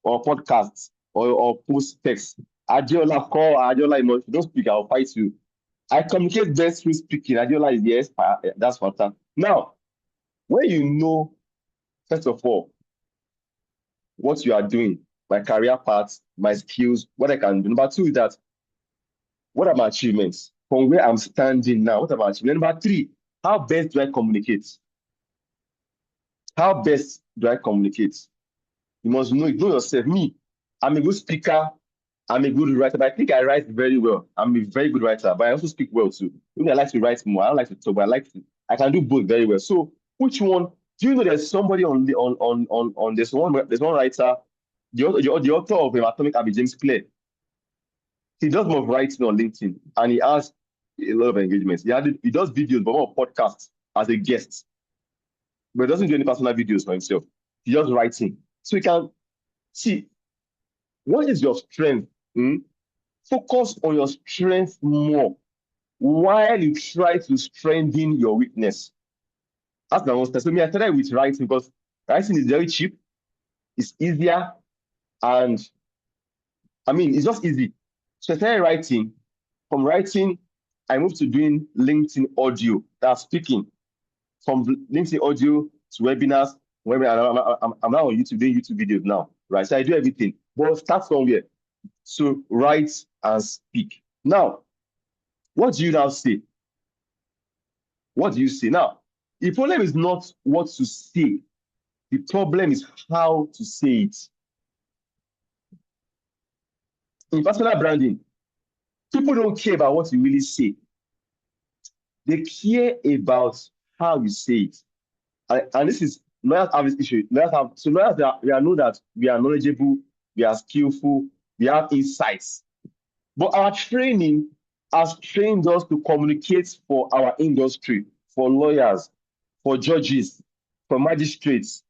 or podcasts or post text. Adiola call Adiola, if you don't speak, I'll fight you. I communicate best through speaking. Adiola is yes, that's fantastic. Now, when you know, first of all, what you are doing, my career path, my skills, what I can do. Number two is that what are my achievements? From where I'm standing now, what are my achievements? Number three, how best do I communicate? How best do I communicate? You must know yourself. Me, I'm a good speaker. I'm a good writer, but I think I write very well. I'm a very good writer, but I also speak well too. Maybe I like to write more. I don't like to talk, but I can do both very well. So which one? Do you know there's somebody on there's one writer, the author of Atomic Habits, James Clear. He does more writing on LinkedIn and he has a lot of engagements. He does videos, but more podcasts as a guest. But he doesn't do any personal videos for himself. He just writing. So you can see what is your strength. Focus on your strength more while you try to strengthen your weakness. That's my most. So me, I started with writing because writing is very cheap, it's easier, and I mean it's just easy. So I started writing. From writing, I moved to doing LinkedIn audio. That's speaking. From LinkedIn audio to webinars. I'm now on YouTube doing YouTube videos now, right? So I do everything. But start somewhere. So write and speak. Now, what do you now say? What do you say? Now, the problem is not what to say. The problem is how to say it. In personal branding, people don't care about what you really say. They care about how you say it. And this is lawyers have this issue. So lawyers we know that we are knowledgeable, we are skillful, we have insights. But our training has trained us to communicate for our industry, for lawyers, for judges, for magistrates,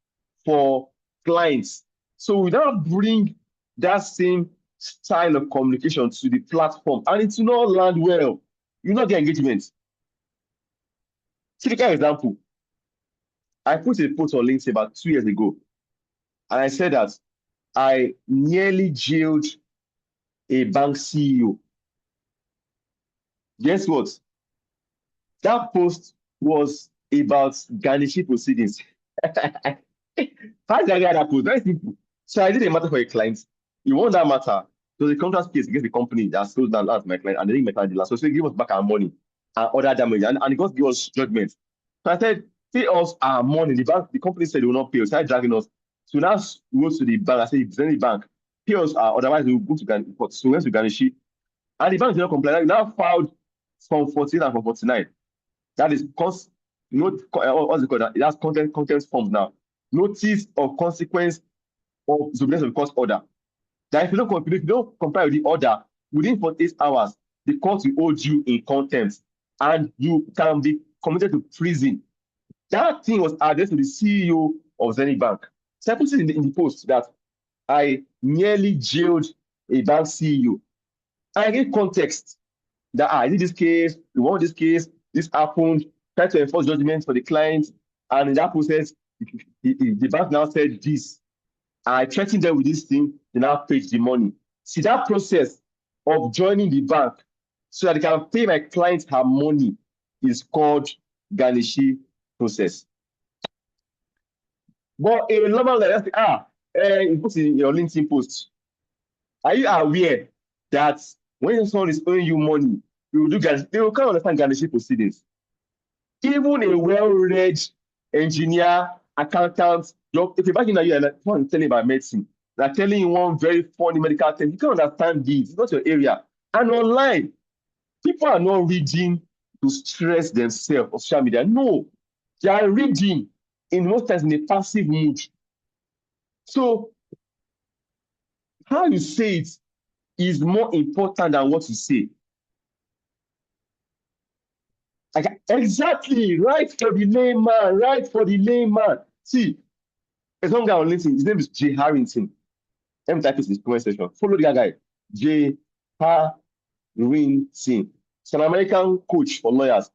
for clients. So we now bring that same style of communication to the platform, and it will not land well. You not get engagement. Typical example. I put a post on LinkedIn about 2 years ago, and I said that I nearly jailed a bank CEO. Guess what? That post was about garnishee proceedings. How did I get that post? Very simple. So I did a matter for a client. He won that matter. So the contract case against the company that sold down as my client, and they didn't make that deal. So they give us back our money and other damage, and the God gave us judgment. So I said, pay us our money. The company said they will not pay us. Started dragging us. So now we go to the bank. I said, if there's any bank, pay us, otherwise we will go to court. So we went to garnishee. And the bank did not comply. We now filed from 14 and from 49. That is what's it called? It has content forms now. Notice of consequence of disobedience of court order. That if you don't comply with the order within 48 hours, the court will hold you in contempt and you can be committed to prison. That thing was addressed to the CEO of Zenith Bank. So I put it in the post that I nearly jailed a bank CEO. I gave context that I did this case, we won this case, this happened, try to enforce judgment for the client, and in that process, the bank now said this. I threatened them with this thing, they now paid the money. See, that process of joining the bank so that they can pay my client her money is called garnishee process. But a normal like that, you put in your LinkedIn post. Are you aware that when someone is owing you money, they will kind of understand garnishee proceedings? Even a well-read engineer, accountant, if you imagine that you are like someone telling about medicine, they're telling you one very funny medical term, you can't understand this, it's not your area. And online, people are not reading to stress themselves on social media. No, they are reading in most times in a passive mood. So how you say it is more important than what you say. Exactly, right for the layman, right for the layman. See, there's one guy on LinkedIn, his name is Jay Harrington. Let me type it in the comment section. Follow the guy, J. Rin Singh. He's an American coach for lawyers.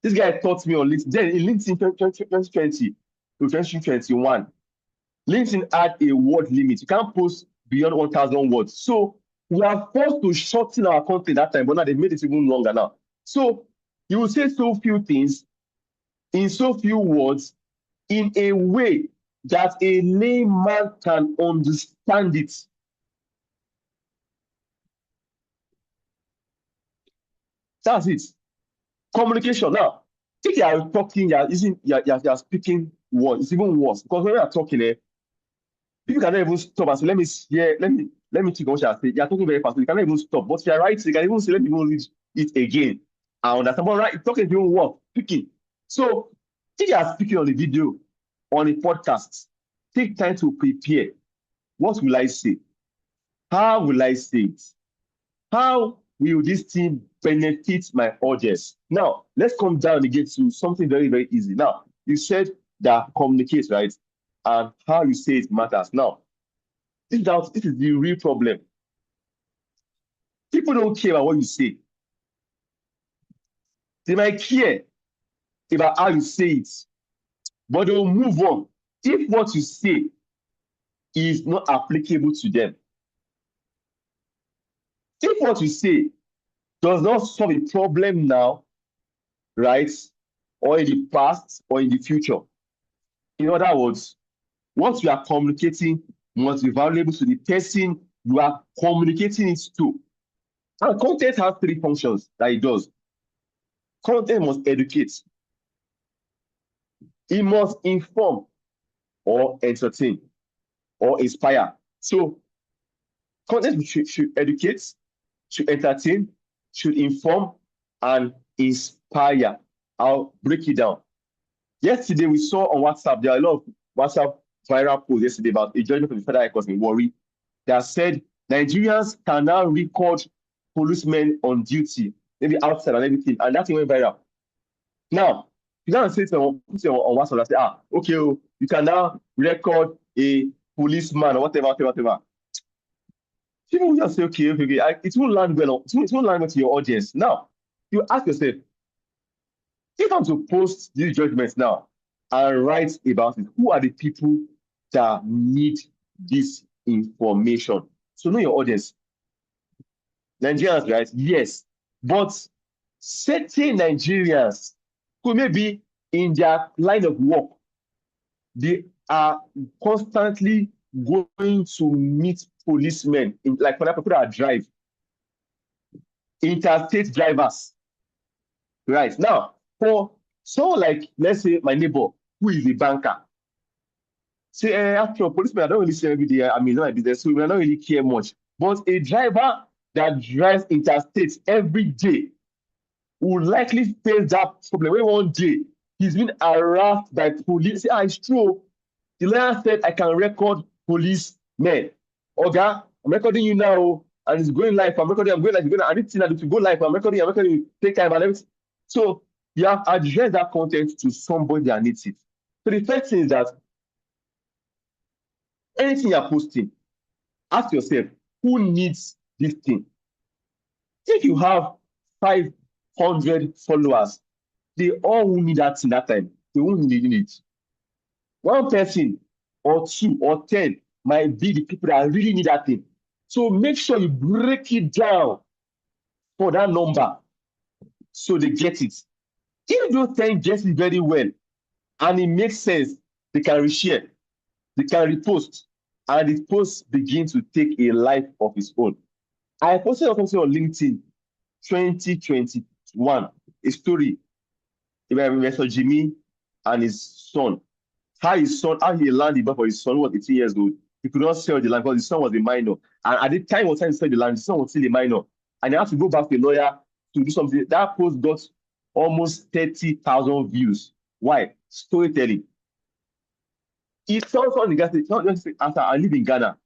This guy taught me on LinkedIn. Then in LinkedIn 2020 to 2021, LinkedIn had a word limit. You can't post beyond 1,000 words. So we are forced to shorten our content that time, but now they made it even longer now. So you will say so few things in so few words in a way that a layman can understand it. That's it. Communication. Now, if you are talking, you are speaking words, it's even worse. Because when you are talking, people cannot even stop and say, let me think what you are saying. You are talking very fast, you cannot even stop. But if you are writing, you can even say, let me even read it again. I understand. But right, talking is even worse, speaking. So if you are speaking on a video, on a podcast, take time to prepare. What will I say? How will I say it? How will this thing benefit my audience? Now, let's come down again to something very, very easy. Now, you said that communicate, right? And how you say it matters. Now, this is the real problem. People don't care about what you say. They might care about how you say it, but they will move on if what you say is not applicable to them. If what you say does not solve a problem now, right, or in the past or in the future, in other words, what you are communicating must be valuable to the person you are communicating it to. And content has three functions that it does. Content must educate. It must inform or entertain or inspire. So content should educate, should entertain, should inform, and inspire. I'll break it down. Yesterday, we saw on WhatsApp, there are a lot of WhatsApp viral posts yesterday about a judgment of the Federal High Court in Warri that said Nigerians can now record policemen on duty, maybe outside and everything, and that thing went viral. Now, you can't say on WhatsApp and say, okay, you can now record a policeman or whatever. People will just say, okay, it won't land well. It won't land well to your audience. Now, you ask yourself, if I'm to post these judgments now and write about it, who are the people that need this information? So know your audience. Nigerians, right? Yes. But certain Nigerians who may be in their line of work, they are constantly going to meet policemen, like for example, people that drive, interstate drivers. Right. Now, for someone like, let's say, my neighbor, who is a banker, say, after a policeman, I don't really see every day. I mean, not my business, so we don't really care much. But a driver that drives interstate every day will likely face that problem. When one day he's been harassed by police, say, it's true. The lawyer said I can record policemen. Okay, I'm recording you now, and it's going live. I'm recording, I'm going live, I need to go live. I'm recording, take time and everything. So you have addressed that content to somebody that needs it. So the first thing is that anything you're posting, ask yourself, who needs this thing? If you have 500 followers, they all will need that thing that time. They won't need it. One person or 2 or 10 might be the people that really need that thing. So make sure you break it down for that number so they get it. If those 10 get it very well and it makes sense, they can reshare, they can repost, and the post begins to take a life of its own. I posted something on LinkedIn 2021, a story about Mr. Jimmy and his son. How he landed the for his son, who was 18 years old. He could not sell the land because his son was a minor. And at the time he was trying to sell the land, the son was still a minor. And he had to go back to a lawyer to do something. That post got almost 30,000 views. Why? Storytelling. It sounds on the guy, not just after I live in Ghana.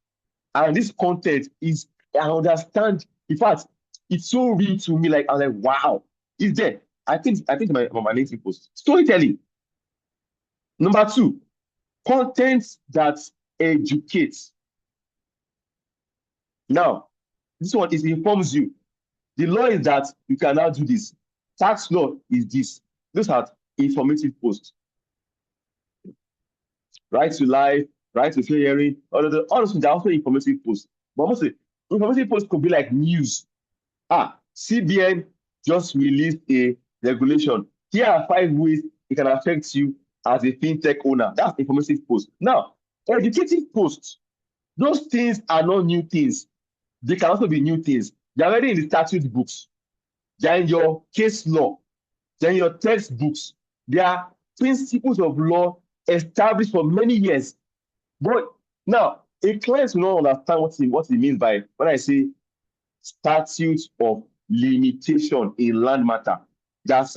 And this content is, I understand. In fact, it's so real to me. Like, I'm like, wow, it's there. I think my LinkedIn post. Storytelling. Number 2, content that educates. Now, this one is informs you. The law is that you can now do this. Tax law is this. Those are informative posts. Right to life, right to fair hearing, all those things are also informative posts. But mostly, informative posts could be like news. CBN just released a regulation. Here are 5 ways it can affect you as a fintech owner. That's informative post. Now, educative posts, those things are not new things. They can also be new things. They're already in the statute books. They're in your case law. They're in your textbooks. They are principles of law established for many years. But now, a client will not understand what it means by when I say statute of limitation in land matter. That's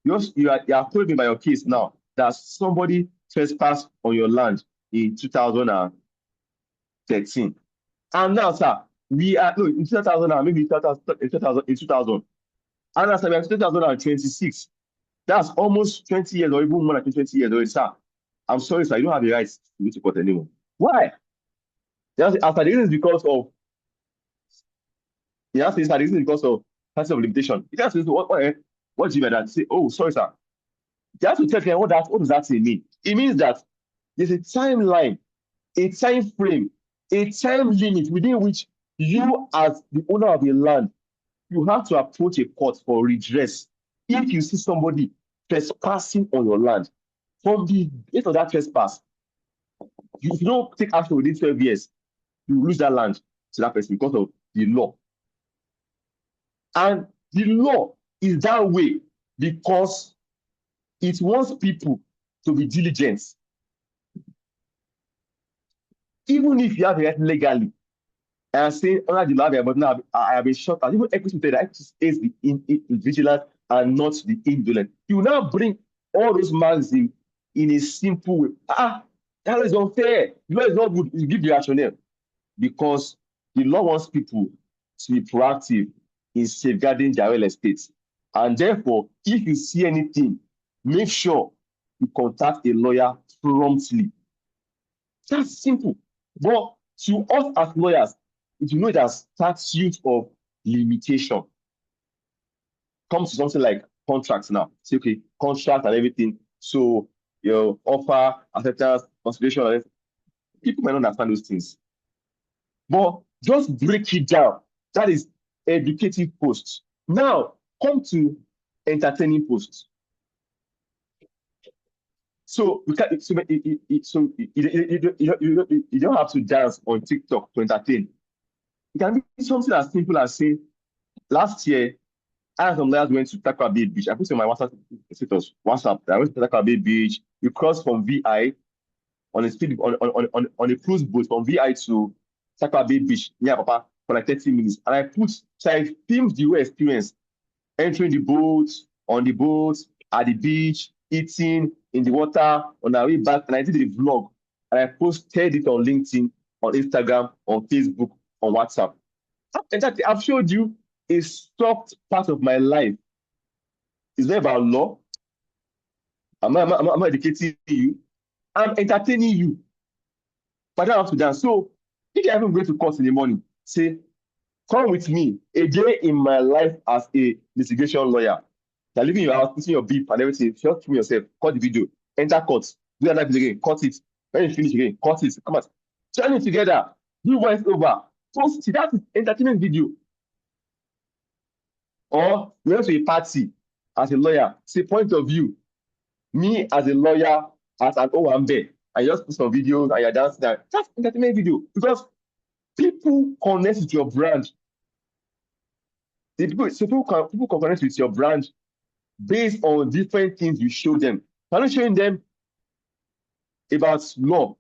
you are told me by your case now that somebody trespassed on your land in 2013. And now, sir, we are in 2000 and maybe in 2000. And now, sir, we are in 2026. That's almost 20 years or even more than 20 years already, sir. I'm sorry, sir, you don't have the right to go to court anymore. Why? After the reason is because of because of statute of limitation. You have to say what do you mean by that? Say, oh, sorry, sir. You have to tell them what does that mean? It means that there's a timeline, a time frame, a time limit within which you, as the owner of the land, you have to approach a court for redress if you see somebody trespassing on your land. From the date of that trespass, if you don't take action within 12 years, you lose that land to that person because of the law. And the law is that way because it wants people to be diligent. Even if you have it legally, I am saying under the law, but now I have been shot at. Even equity said that is the vigilant and not the indolent. You now bring all those marks in a simple way. That is unfair. The law is not good. You give the rationale because the law wants people to be proactive in safeguarding their real estate. And therefore, if you see anything, make sure you contact a lawyer promptly. That's simple. But to us as lawyers, if you know that statute of limitation comes to something like contracts now. Say, okay, contract and everything. So your offer, acceptance, consideration, people might not understand those things. But just break it down. That is educative posts. Now, come to entertaining posts. So you don't have to dance on TikTok to entertain. It can be something as simple as saying, last year, I and some lawyers went to Takwa Bay Beach. I put in my WhatsApp status, I went to Takwa Bay Beach. We crossed from VI on a cruise boat from VI to Takwa Bay Beach near Papa for like 30 minutes. And I filmed the whole experience, entering the boat, on the boat, at the beach, eating, in the water, on our way back. And I did a vlog. And I posted it on LinkedIn, on Instagram, on Facebook, on WhatsApp. In fact, I've showed you a soft part of my life. It's not about law. I'm educating you. I'm entertaining you. But I don't have to dance. So if you're even going to court in the morning, say, come with me. A day in my life as a litigation lawyer. You're living in your house, putting your beep and everything. Just film yourself, cut the video, enter court, do that again, cut it. When you finish again, cut it. Come on. Join it together. Do voice over. So see, that is entertainment video. Or we went to a party as a lawyer, say point of view. Me as a lawyer, as an Owambe, I just put some videos and you're dancing there. That's entertainment video because people connect with your brand. People can connect with your brand based on different things you show them. I'm not showing them about law,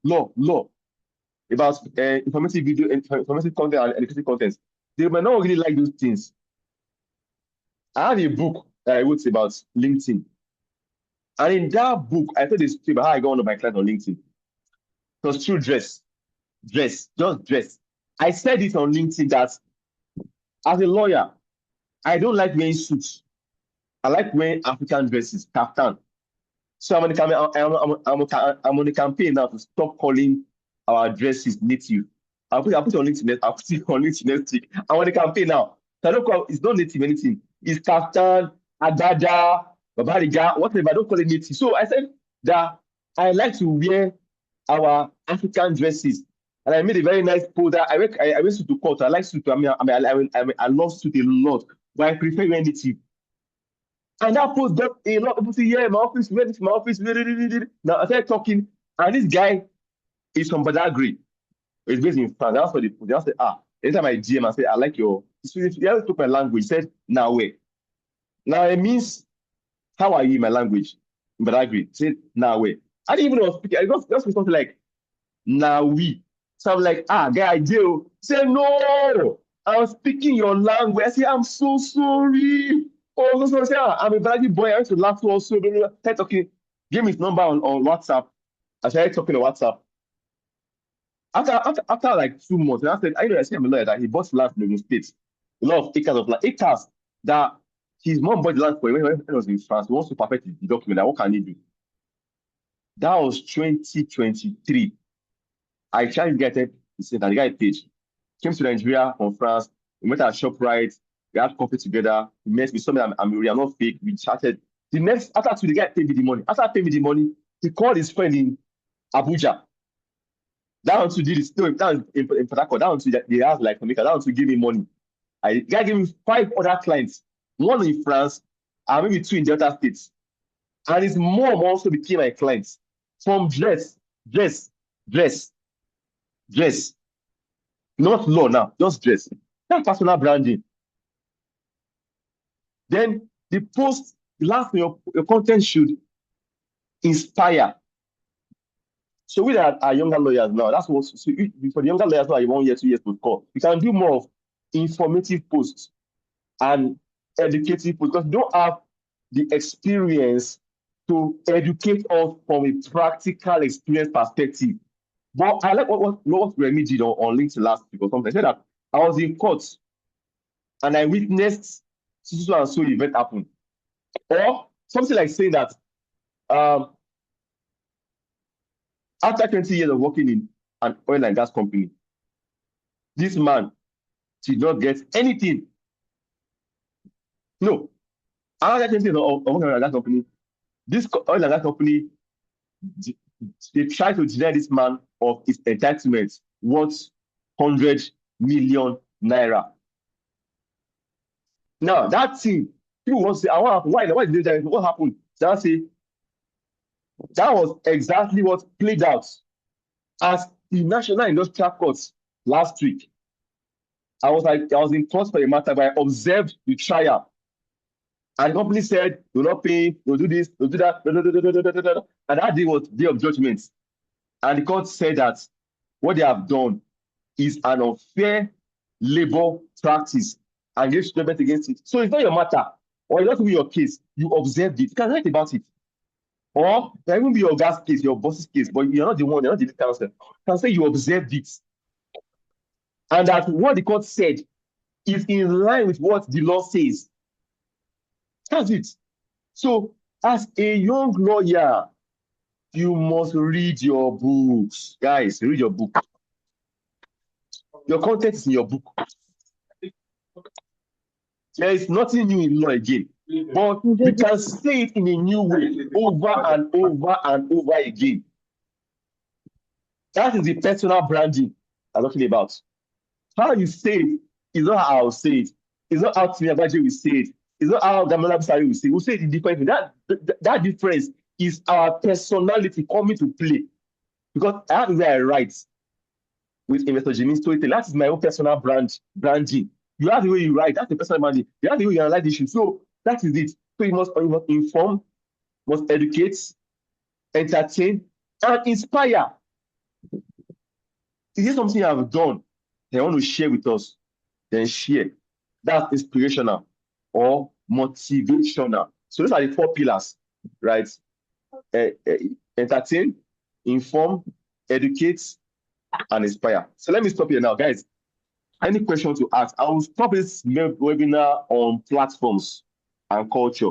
about informative video, informative content and educative content. They might not really like those things. I have a book that I wrote about LinkedIn. And in that book, I told this story about how I got one of my clients on LinkedIn. It was through dress. Just dress. I said it on LinkedIn that as a lawyer, I don't like wearing suits. I like wearing African dresses, kaftan. So I'm on the campaign now to stop calling our dresses native. I'll put it on LinkedIn. I'll put it on LinkedIn next week. I want the campaign now. So I don't call it's not native anything. It's kaftan, agada, babariga, whatever. I don't call it native. So I said that I like to wear our African dresses. And I made a very nice post that I wear suit to court. I like suit. I love suit a lot, but I prefer wearing native. And that post got a lot of people say, yeah, my office, wear this, my office. Now I started talking, and this guy is from Badagry. It's based in France. That's what they put. They say, anytime I DM, I say, I like your. He always took my language. He said, now where? Now it means, how are you in my language? But I agree. Say, now where? I didn't even know speaking. I just something like, now we. So I'm like, guy, I do. Say, no, I was speaking your language. I say, I'm so sorry. Oh, so say, I'm a Badagry boy. I went to laugh also. Start talking. Give me his number on WhatsApp. I started talking on WhatsApp. After like 2 months, and I said, I see I'm a lawyer that he bought land in the States. A lot of acres of land, acres that his mom bought the land for him when he was in France. He wants to perfect the document. What can he do? That was 2023. I tried to get it. He said that the guy paid. Came to Nigeria from France. We met at ShopRite. We had coffee together. We met with somebody. We are not fake. We chatted. The next, after two, the guy paid me the money. After paying me the money, he called his friend in Abuja. That one to do this. No, that in Port Harcourt. That one to they asked like Monica. That one to give me money. The guy gave me 5 other clients. One in France, and maybe 2 in Delta States. And his mom also became my clients. From dress. Not law now, just dress. That's personal branding. Then the post, the last thing, your content should inspire. So we are younger lawyers now. That's what for the younger lawyers now, 1 year, 2 years to call. You can do more of informative posts and educative posts because you don't have the experience to educate us from a practical experience perspective. But I like what Remy did on LinkedIn last week or something. I said that I was in court and I witnessed so and so event happen. Or something like saying that after 20 years of working in an oil and gas company, this man did not get anything. No. After 20 years of working in an oil and gas company, this oil and gas company, they tried to deny this man of his entitlement worth 100 million naira. Now, that thing, people want to say, why did they do that? What happened? So I say, that was exactly what played out as the National Industrial Court last week. I was in court for a matter, but I observed the trial. And the company said, "We'll not pay, we'll do this, we'll do that." And that day was day of judgment. And the court said that what they have done is an unfair labor practice and gave judgment against it. So it's not your matter, or it's not even your case. You observed it. You can write about it. Or it can even be your gas case, your boss's case, but you're not the one, you're not the counsel. You can say you observed it. And that what the court said is in line with what the law says. That's it. So, as a young lawyer, you must read your books. Guys, read your book. Your content is in your book. There is nothing new in law again. But you can say it in a new way over and over and over again. That is the personal branding I'm talking about. How you say it is not how I'll say it. It's not how Timi Agbaje will say it. It's not how Damola Busari will say it. We'll say it in different ways. That difference is our personality coming to play. Because I have the way I write with Investor Jimmy storytelling. That is my own personal branding. You have the way you write. That's the personal branding. You have the way you analyze issues. So that is it. So you must inform, must educate, entertain, and inspire. Is this something you have done they want to share with us? Then share. That's inspirational or motivational. So those are the 4 pillars, right? Entertain, inform, educate, and inspire. So let me stop here now, guys. Any questions to ask? I will stop this webinar on platforms and culture.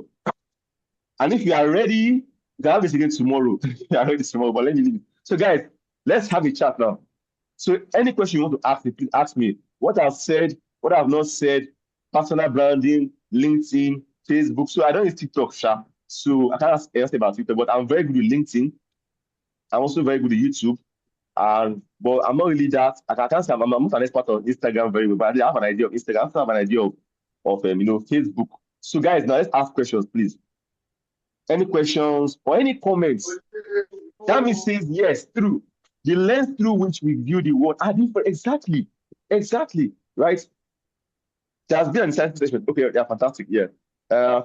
And if you are ready, you can have this again tomorrow. You are ready tomorrow, but let me leave it. So guys, let's have a chat now. So any question you want to ask me, please ask me. What I've said, what I've not said, personal branding, LinkedIn, Facebook. So I don't use TikTok, sha. So I can't ask anything about TikTok, but I'm very good with LinkedIn. I'm also very good with YouTube. And but I'm not really that. I can't say I'm not an expert on Instagram very well, but I have an idea of Instagram. I also have an idea of Facebook. So guys, now let's ask questions, please. Any questions or any comments? That says yes, true. The lens through which we view the world are different. Exactly. Exactly. Right? There has been an insightful session. Okay, yeah, fantastic. Yeah.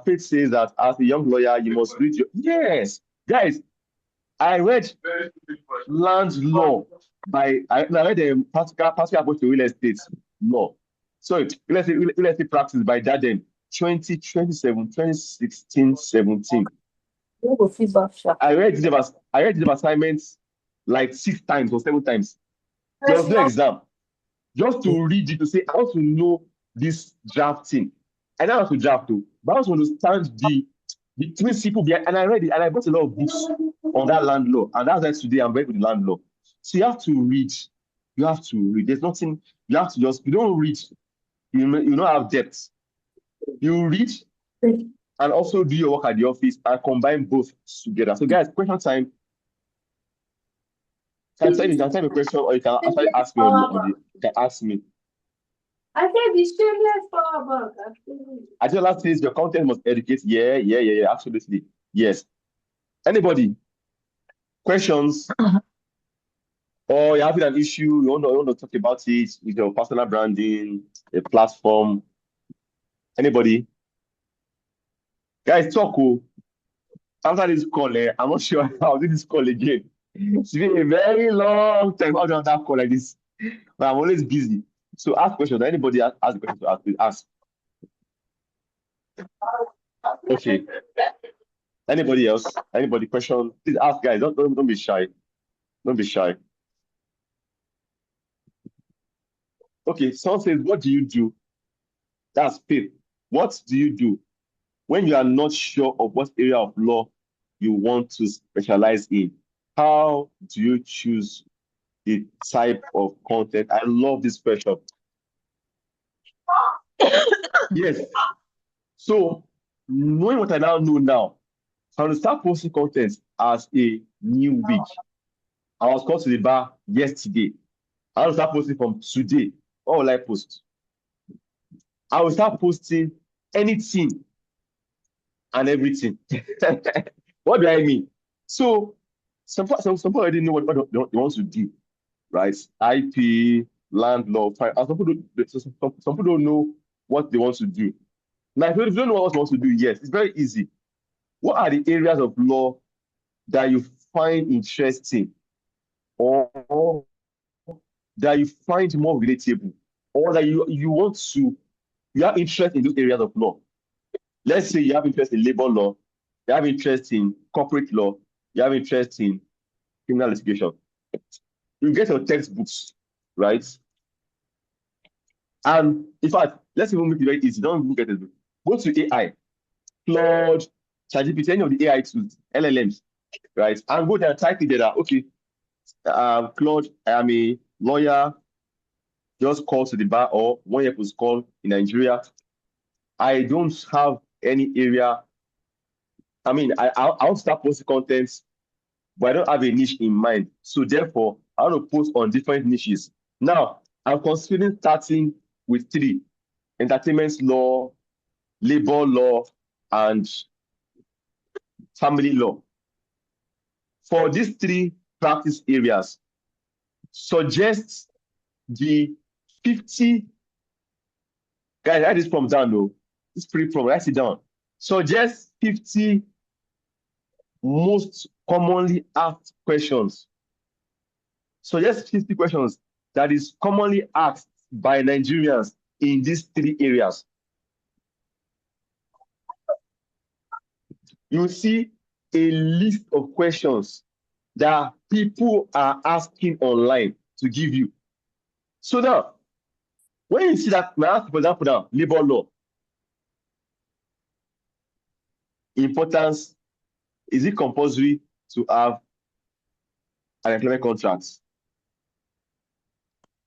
Faith says that as a young lawyer, you must read your. Yes, guys, I read land law I read the practical approach to real estate law. Sorry, real estate practice by Darden 2016, 17. You go feedback, sha. I read the assignments like 6 times or 7 times. There was no exam. Just to read it, to say, I want to know this drafting. I know how to draft too, but I also understand the principle behind, and I read it, and I bought a lot of books on that land law. And that's why today I'm very good with land law. So you have to read. You have to read. There's nothing, you have to just, you don't read, you don't have depth. You read and also do your work at the office and combine both together. So guys, question time. You can type a question or you can actually ask me you can ask me. I said the shameless power bank. Adiola says your content must educate. Yeah, absolutely. Yes. Anybody? Questions? Or you're having an issue, you want to talk about it with your personal branding, a platform. Anybody? Guys, talk. After this call, I'm not sure I'll do this call again. It's been a very long time. I've done that call like this. But I'm always busy. So ask questions. Anybody ask a question to ask, please ask. Okay. Anybody else? Anybody question? Please ask, guys. Don't be shy. Don't be shy. Okay, someone says, what do you do? That's Faith. What do you do when you are not sure of what area of law you want to specialize in? How do you choose the type of content? I love this question. Yes. So, knowing what I now know now, I will start posting content as a new week. I was called to the bar yesterday. I will start posting from today. What will I post? I will start posting anything and everything. What do I mean? So some people already know what they want to do, right? IP, land law, fine. And some people don't know what they want to do. Now, if you don't know what you want to do, yes, it's very easy. What are the areas of law that you find interesting or that you find more relatable or that you have interest in those areas of law? Let's say you have interest in labor law, you have interest in corporate law, you have interest in criminal litigation. You get your textbooks, right? And in fact, let's even make it very easy. Don't look at it. Go to AI, Claude, ChatGPT, any of the AI tools, LLMs, right? And go there and type together, okay, Claude, I am a lawyer, just called to the bar or 1 year post call in Nigeria. I don't have any area. I mean, I'll start posting content, but I don't have a niche in mind. So therefore, I want to post on different niches. Now, I'm considering starting with 3: entertainment law, labor law, and family law. For these 3 practice areas, suggest the 50, guys, write this from down, though. This pretty from, write it down. Suggest 50 most commonly asked questions. Suggest 50 questions that is commonly asked by Nigerians in these 3 areas. You see a list of questions that people are asking online to give you. So now, when you see that, for example, now, labor law, importance, is it compulsory to have an employment contract?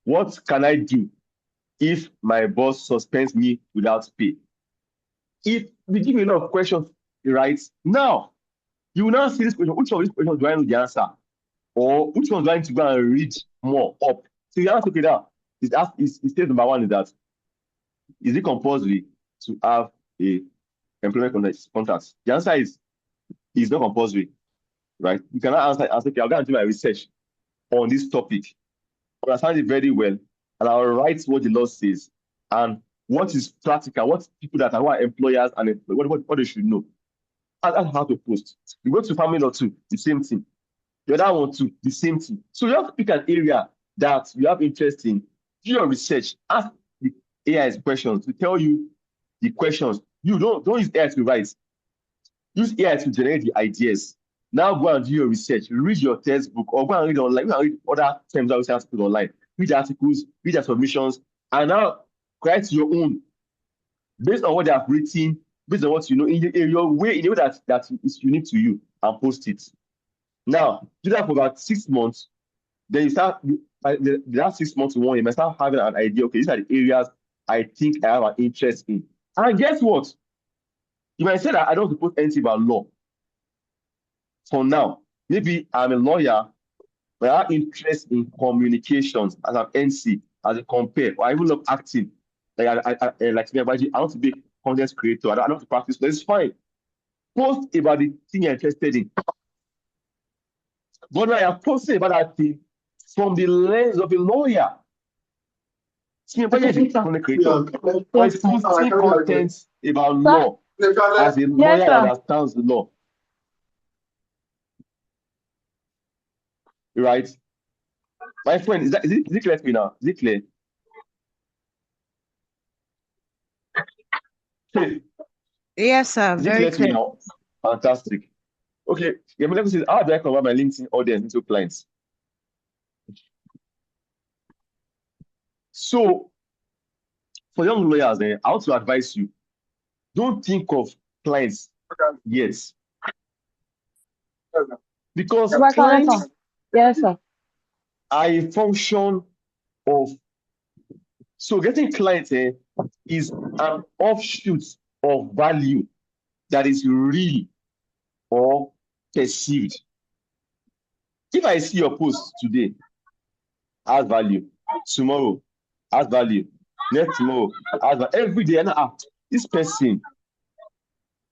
What can I do if my boss suspends me without pay? If we give you a lot of questions, right? Now, you will now see this question. Which of these questions do I know the answer? Or which one do I need to go and read more up? So you have to figure out. It says number one is that, is it compulsory to have a employment contract? The answer is it's not compulsory, right? You cannot answer and say, okay, I'll go and do my research on this topic, understand it very well, and I'll write what the law says and what is practical, what people that are employers and what they should know. And how to post. You go to family law too, the same thing. The other one too, the same thing. So you have to pick an area that you have interest in, do your research, ask the AI's questions to tell you the questions. You don't use AI to write. Use AI to generate the ideas. Now go and do your research, read your textbook, or go and read online, go and read other terms that we have to put online. Read the articles, read their submissions, and now create your own based on what they have written, based on what you know, in your way, in a way that is unique to you, and post it. Now, do that for about 6 months. Then you start, the last 6 months to 1 year, you might start having an idea, okay, these are the areas I think I have an interest in. And guess what? You might say that I don't want to post anything about law. For now, maybe I'm a lawyer, but I have interest in communications as an NC, as a compare, or I even love acting. Like me, I want to be a content creator. I don't want to practice, but it's fine. Post about the thing you're interested in. But now you're posting about that thing from the lens of a lawyer. See, but you're content creator. But it's posting content about law as a lawyer that understands the law. Right? My friend, is it clear to me now? Is it clear? Okay. Yes, sir. Is it Very clear to me clear. now? Fantastic. Okay. Yeah, let me see. How do I convert my LinkedIn audience into clients? So, for young lawyers, I want to advise you, don't think of clients yet. Because clients Yes, sir. are a function of, so getting clients is an offshoot of value that is real or perceived. If I see your post today, add value. Tomorrow, add value. Next tomorrow, add value. Every day, this person,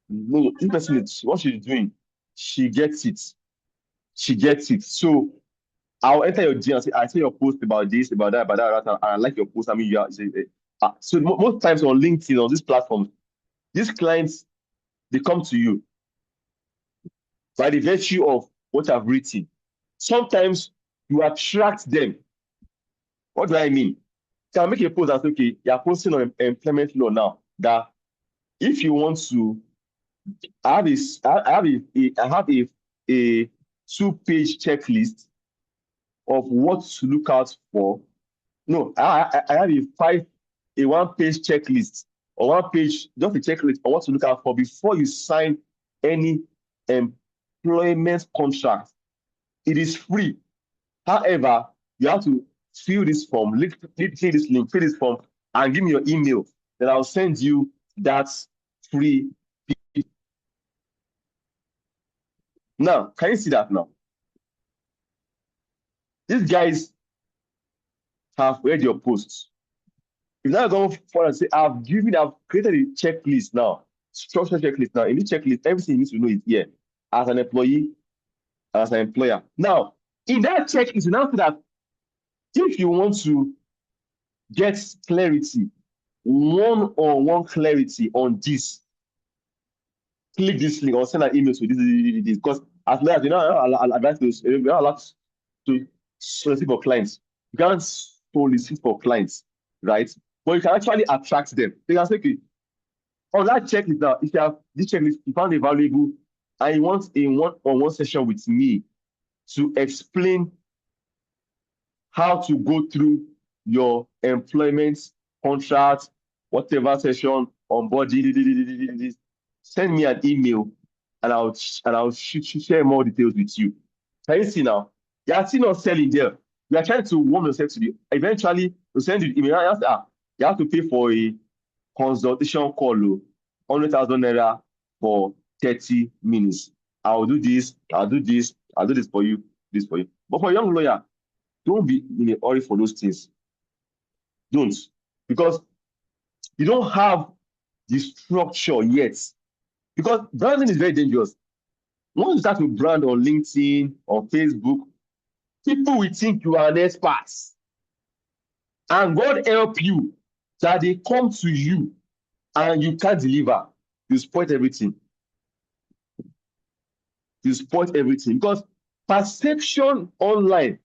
no, this person is what she's doing. She gets it. She gets it. So I'll enter your DM and say, I see your post about this, about that, and I like your post. I mean, so most times on LinkedIn, on these platforms, these clients, they come to you by the virtue of what I've written. Sometimes you attract them. What do I mean? Can I make a post and say, okay, you're posting on employment law now, that if you want to, I have a 2-page checklist of what to look out for. No, I have a 1-page checklist, or 1 page, just a checklist on what to look out for before you sign any employment contract. It is free. However, you have to fill this form, click this link, fill this form, and give me your email. Then I'll send you that free. Now, can you see that now? These guys have read your posts. If now going forward and say, I've created a checklist now, structured checklist now. In this checklist, everything you need to know is here as an employee, as an employer. Now, in that checklist, you now see that if you want to get clarity, one-on-one clarity on this, click this link or send an email to this. Because as long as I'll advise those, you're not allowed to solicit for clients. You can't solicit for clients, right? But you can actually attract them. They can say, okay, on that checklist now, if you have this checklist, you found it valuable, and you want a one-on-one session with me to explain how to go through your employment contract, whatever session, onboarding, send me an email, and I'll share more details with you. Can you see now? You're still not selling there. You are trying to warm yourself to the, eventually, you send you the email, you have to pay for a consultation call, 100,000 naira for 30 minutes. I'll do this for you, this for you. But for a young lawyer, don't be in a hurry for those things. Don't. Because you don't have the structure yet. Because branding is very dangerous. Once you start to brand on LinkedIn or Facebook, people will think you are an expert. And God help you that they come to you and you can't deliver. You spoil everything. You spoil everything. Because perception online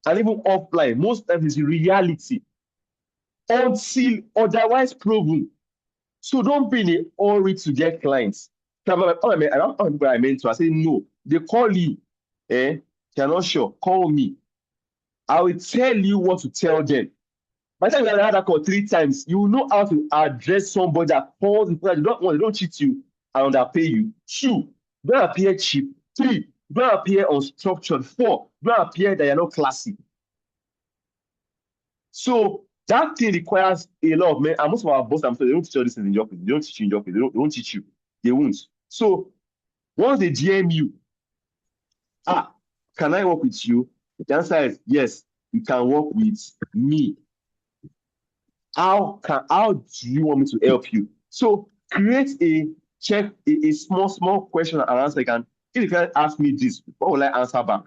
and even offline, most times is reality until otherwise proven. So don't be in a hurry to get clients. I don't know I meant to. I say no. They call you. You're not sure. Call me. I will tell you what to tell them. By the time you have that call 3 times, you will know how to address somebody that calls in that they don't cheat you and underpay you. 2, don't appear cheap. 3, don't appear unstructured. 4, don't appear that you're not classy. So that thing requires a lot of men, and most of our bosses, I'm sorry, they don't teach all this in the office. They don't teach you in the office. They don't teach you. They won't. So once they DM you, can I work with you? The answer is yes, you can work with me. How do you want me to help you? So create a small question and answer. If you can ask me this, what will I answer back?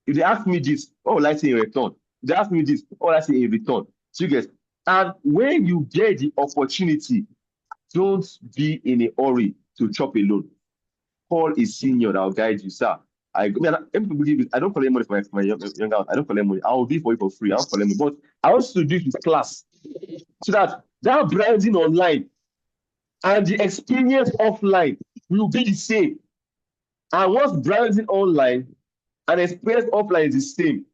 If they ask me this, what will I say in return? If they ask me this, what will I say in return? So you get, and when you get the opportunity, don't be in a hurry to chop alone. Call a senior that will guide you, sir. I don't collect money for my young out. I don't collect money. I will be for you for free. I don't collect money. But I want to do it with class. So that branding online and the experience offline will be the same. And once branding online and experience offline is the same,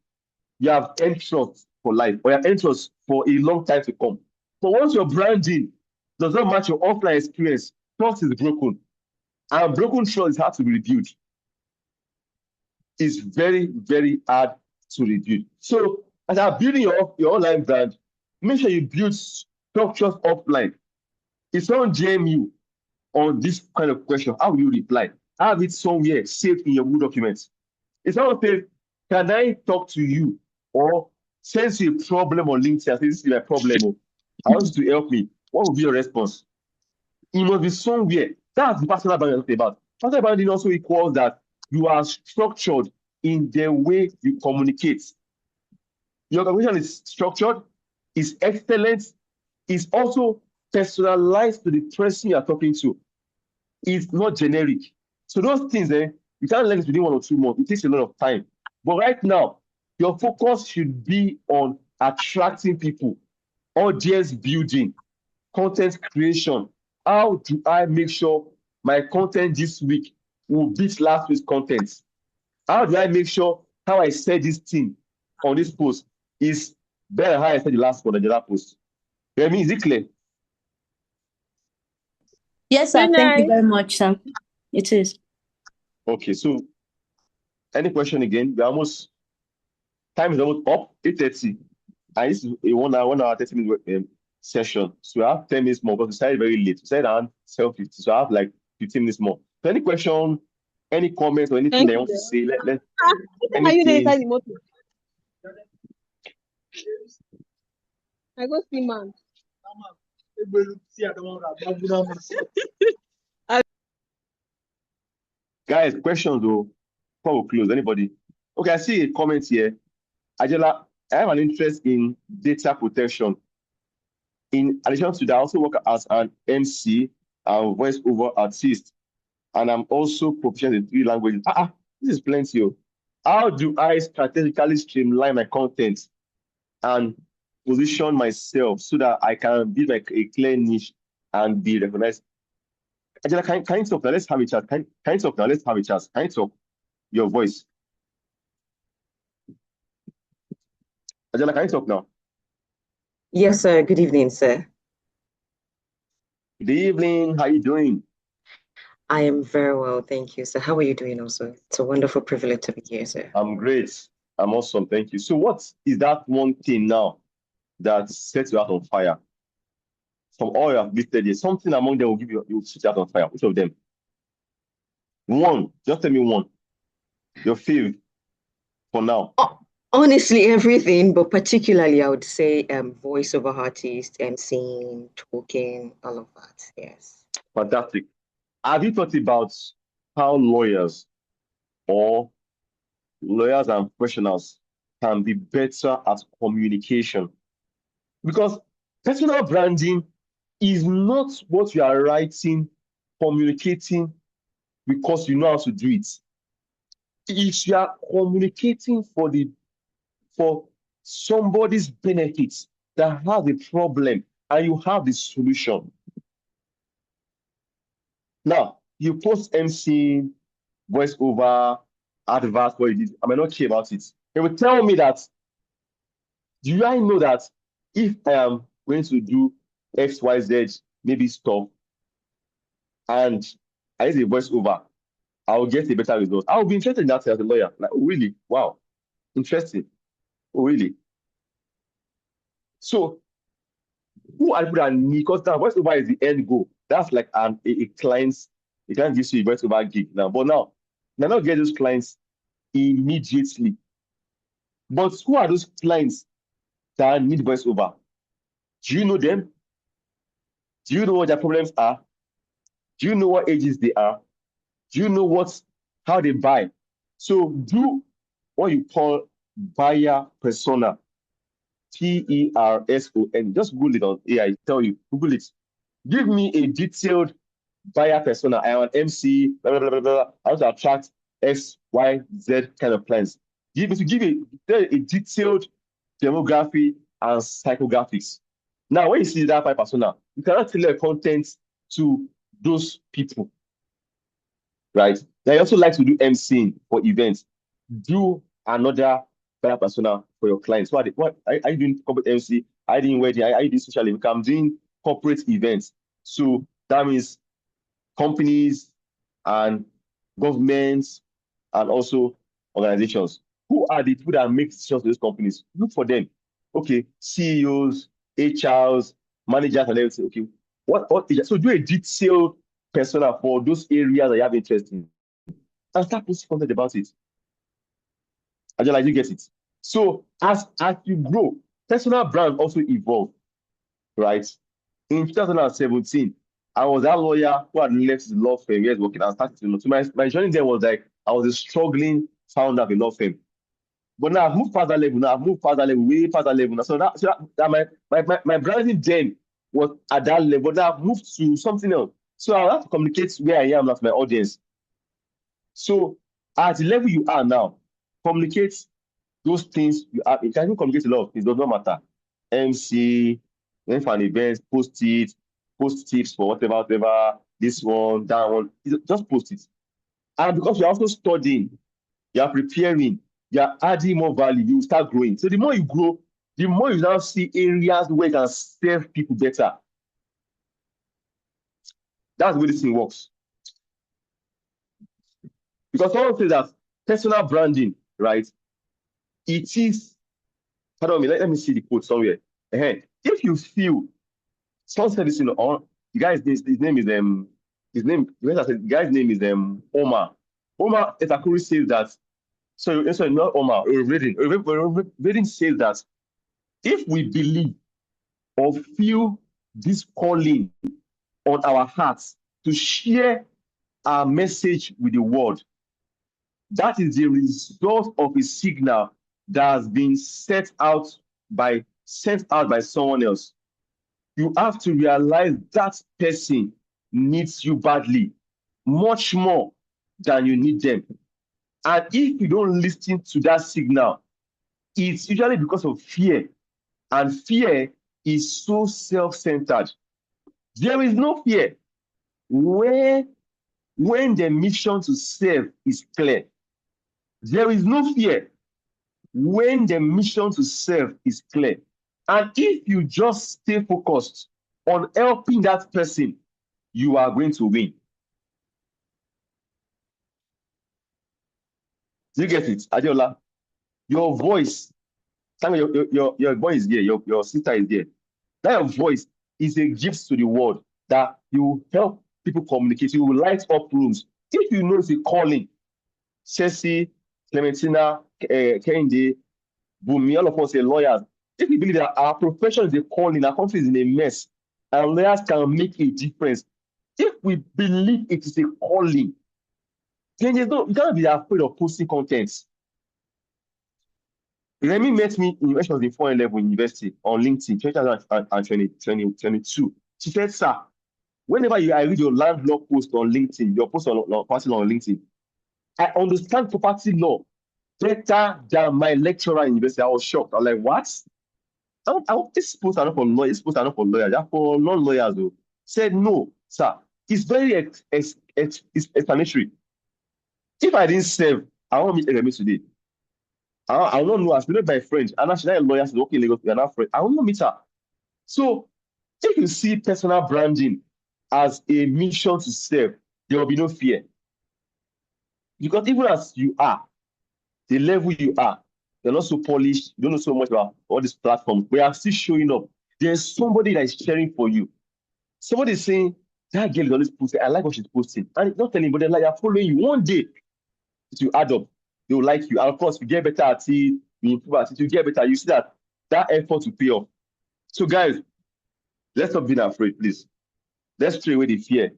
you have entrust for life, or you have entrust for a long time to come. But once your branding does not match your offline experience, trust is broken. And broken trust is hard to be rebuilt. It's very, very hard to rebuild. So as you're building your online brand, make sure you build structures offline. If someone DM you on this kind of question, how will you reply? Have it somewhere saved in your Google documents. If someone says, can I talk to you? Or sends you a problem on LinkedIn, I say, this is my problem. I want you to help me. What will be your response? It must be somewhere. That's the personal branding I'm talking about. Personal branding also equals that you are structured in the way you communicate. Your communication is structured, is excellent, is also personalized to the person you are talking to. It's not generic. So those things, you can't learn it within 1 or 2 months. It takes a lot of time. But right now, your focus should be on attracting people, audience building, content creation. How do I make sure my content this week will beat last week's content? How do I make sure how I said this thing on this post is better than how I said the last one on the other post? You know what I mean? Is it clear? Yes, sir. Thank you very much, sir. It is. Okay, so any question again? Time is almost up, 8:30. And this is a 1 hour, 30 minute session. So I have 10 minutes more, but we started very late. We started around 7:50. So I have like 15 minutes more. So any question, any comments, or anything that you want to say, let anything. I go see man. Guys, questions though, before we close. Anybody? Okay, I see a comment here. Ajela, I have an interest in data protection. In addition to that, I also work as an MC and voiceover artist. And I'm also proficient in 3 languages. This is plenty. How do I strategically streamline my content and position myself so that I can build like a clear niche and be recognized? Angela, can you talk now? Let's have a chat. Can you talk now? Let's have a chat. Can you talk? Your voice. Angela, can you talk now? Yes, sir. Good evening, sir. Good evening. How are you doing? I am very well, thank you, sir. How are you doing also? It's a wonderful privilege to be here, sir. I'm great. I'm awesome. Thank you. So what is that one thing now that sets you out on fire? From all you have listed here, something among them will give you set you out on fire. Which of them? One. Just tell me one. Your favorite for now. Honestly, everything, but particularly I would say voiceover artist, emceeing, talking, all of that. Yes. Fantastic. Have you thought about how lawyers and professionals can be better at communication? Because personal branding is not what you are writing, communicating because you know how to do it. If you are communicating for somebody's benefits that has a problem and you have the solution. Now, you post MC, voiceover, advert, what you did. I might not care about it. They will tell me that, do I know that if I am going to do XYZ, maybe stuff, and I use a voiceover, I will get a better result. I will be interested in that as a lawyer. Like, oh, really? Wow. Interesting. Oh, really? So, who are people that need? Because now voiceover is the end goal. That's like a client's, a client gives you a voiceover gig now. But now, they not get those clients immediately. But who are those clients that need voiceover? Do you know them? Do you know what their problems are? Do you know what ages they are? Do you know how they buy? So do what you call buyer persona. Person. Just Google it on AI. Tell you, Google it. Give me a detailed buyer persona. I am an MC, blah, blah, blah, blah, blah. I want to attract X, Y, Z kind of clients. Give a detailed demography and psychographics. Now, when you see that buyer persona, you cannot tailor content to those people, right? They also like to do MCing for events. Do another buyer persona for your clients. What are you doing corporate MC? Are you doing wedding? Are you doing social event? I'm doing corporate events. So that means companies and governments and also organizations. Who are the people that make decisions for those companies? Look for them. Okay, CEOs, HRs, managers, and everything. Okay, so do a detailed persona for those areas that you have interest in, and start posting content about it. I just like you get it. So as you grow, personal brand also evolve, right? In 2017, I was that lawyer who had left the law firm, years working and started to know. So my journey there was like I was a struggling founder of a law firm. But now I've moved past that level. Now I've moved past that level, way past that level. Now, so that my branding then was at that level. Now I've moved to something else. So I have to communicate where I am with my audience. So at the level you are now, communicate those things you have. You can even communicate a lot of things, does not matter. MC, when for an event, post it, post tips for whatever, this one, that one. Just post it. And because you're also studying, you're preparing, you're adding more value, you start growing. So the more you grow, the more you now see areas where you can serve people better. That's the way this thing works. Because someone says that personal branding, right? It is, pardon me, let me see the quote somewhere. If you feel, someone said this, the guy's name is the guy's name is Omar. Omar Etakuri says that, sorry, not Omar, Reading says that if we believe or feel this calling on our hearts to share our message with the world, that is the result of a signal that has been sent out by someone else. You have to realize that person needs you badly, much more than you need them. And if you don't listen to that signal, it's usually because of fear. And fear is so self-centered. There is no fear when the mission to serve is clear. There is no fear when the mission to serve is clear. And if you just stay focused on helping that person, you are going to win. Do you get it, Adeola? Your voice, your boy is there, your sister is there. That your voice is a gift to the world that you help people communicate. You will light up rooms. If you know it's a calling, Chelsea, Clementina, Kehinde, Bumi, all of us are lawyers. If you believe that our profession is a calling, our country is in a mess, and lawyers can make a difference. If we believe it is a calling, then you can't be afraid of posting content. Remy met me when she was in 4 level university on LinkedIn, 2022. She said, sir, whenever I read your land law post on LinkedIn, your post on property law on LinkedIn, I understand property law better than my lecturer in university. I was shocked. I was like, what? This post are not for lawyers. This post are not for lawyers. They are for non-lawyers. Though. Said, no, sir. It's very explanatory. If I didn't serve, I won't meet Remy today. I will not know her. She's not my friend. And actually, a lawyer, she's working in Lagos. We are not friends. I will not meet her. So, if you see personal branding as a mission to serve, there will be no fear. Because even as you are, the level you are, you're not so polished, you don't know so much about all these platforms, but you are still showing up. There's somebody that is cheering for you. Somebody is saying, that girl is always posting. I like what she's posting. And it's not telling, but they're like, they're following you. One day, it will add up. They will like you. And of course, you get better at it, you improve at it, you get better. You see that effort will pay off. So, guys, let's not be afraid, please. Let's throw away the fear.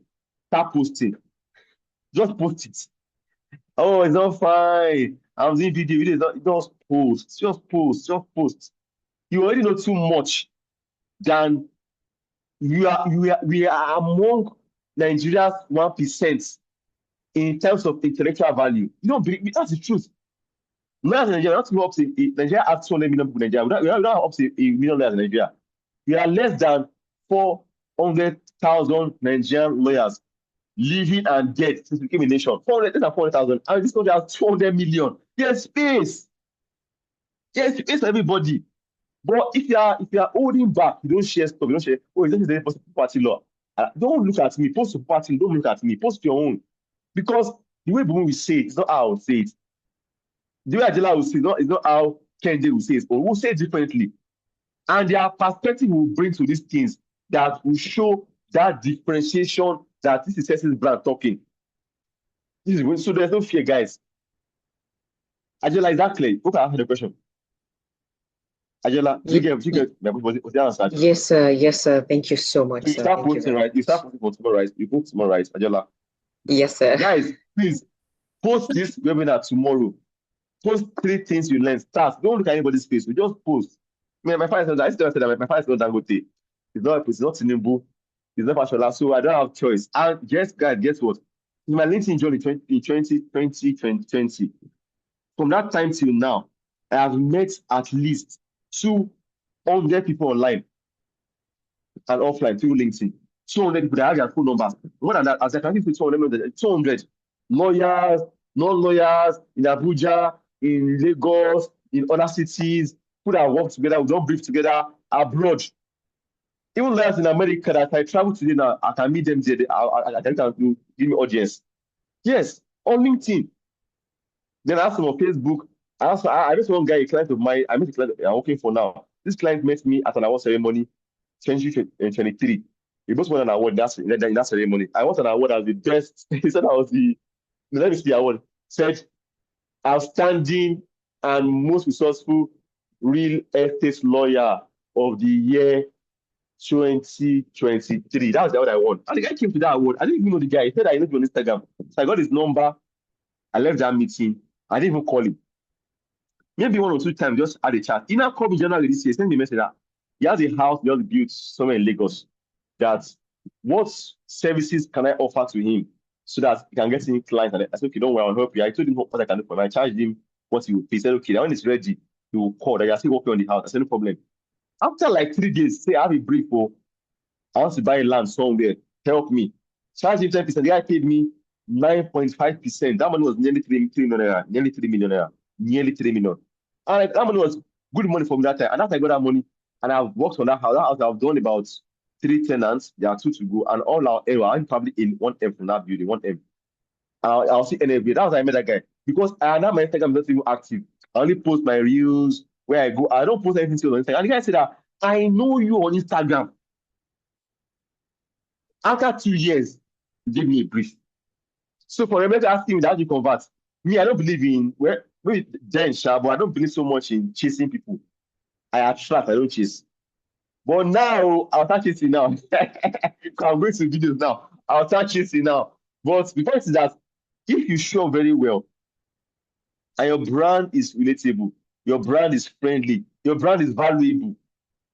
Start posting. Just post it. Oh, it's not fine. I'm doing video. Just post. Just post. Just post. You already know too much than we are among Nigeria's 1% in terms of intellectual value. You don't believe me? That's the truth. Lawyers in Nigeria, not to up to Nigeria has 200 million people in Nigeria. We don't have up to 1 million lawyers in Nigeria. We are less than 400,000 Nigerian lawyers living and dead since we became a nation. 400,000. And this country has 200 million. There's space. There's space for everybody. But if you are holding back, you don't share stuff, you don't share, oh, this is the property law. Don't look at me. Post property, don't look at me. Post your own. Because the way Bumi will say it, it's not how I will say it. The way Adela will say it, it's not how Kende will say it, or we'll say it differently. And their perspective will bring to these things that will show that differentiation that this is Cecily's brand talking. So there's no fear, guys. Adela, is that clear? Okay, I answer the question. Adela, you get was the answer? Yes, sir. Yes, sir. Thank you so much. You start posting, right? You start posting for tomorrow, right? You post tomorrow, right, Adela? Yes, sir. Guys, please post this webinar tomorrow. Post 3 things you learned. Start. Don't look at anybody's face. We just post. My father said, I still said that my father is not Dangote. It's not Tinubu. It's not Fashola. So I don't have choice. And guys, guess what? In my LinkedIn journey in 2020, from that time till now, I have met at least 200 people online and offline through LinkedIn. 200 people that have their phone numbers. More than that, as I can give you 200 lawyers, non-lawyers in Abuja, in Lagos, in other cities, who that work together, we don't brief together abroad. Even lawyers in America that I travel today now, I can meet them there. I can give me audience. Yes, on LinkedIn. Then I asked them on Facebook. I met one guy, a client of mine. I met a client I'm working for now. This client met me at an award ceremony 2023. He both won an award in that ceremony. I won an award as the best. He said I was let me see the award. Said outstanding and most resourceful real estate lawyer of the year 2023. That was the award I won. And the guy came to that award. I didn't even know the guy. He said I know him on Instagram. So I got his number. I left that meeting. I didn't even call him. Maybe 1 or 2 times, just had a chat. He now called me January this year. Send me a message that he has a house he just built somewhere in Lagos. That what services can I offer to him so that he can get any clients? And I said, okay, don't worry, I'll help you. I told him what I can do for him. I charged him what he would pay. He said, okay, when it's ready, he will call. That you are still working on the house. I said, no problem. After like 3 days, say I have a brief for I want to buy land somewhere. Help me. Charge him 10%. The guy paid me 9.5%. That money was nearly 3 million. Nearly 3 million. Nearly 3 million. And that money was good money from that time. And after I got that money, and I've worked on that house, I've done about 3 tenants. There are 2 to go. And all our area, I'm probably in 1M from that building, 1M. I'll see NFB. That was how I met that guy. Because now my Instagram is not even active. I only post my reels where I go. I don't post anything on Instagram. And the guy said that I know you on Instagram. After 2 years, he gave me a brief. So for Rebecca to ask him that you convert, me, I don't believe in maybe then, but I don't believe so much in chasing people. I attract, I don't chase. But now I'll start chasing now. I'm going to videos now. I'll start chasing now. But the point is that if you show very well and your brand is relatable, your brand is friendly, your brand is valuable,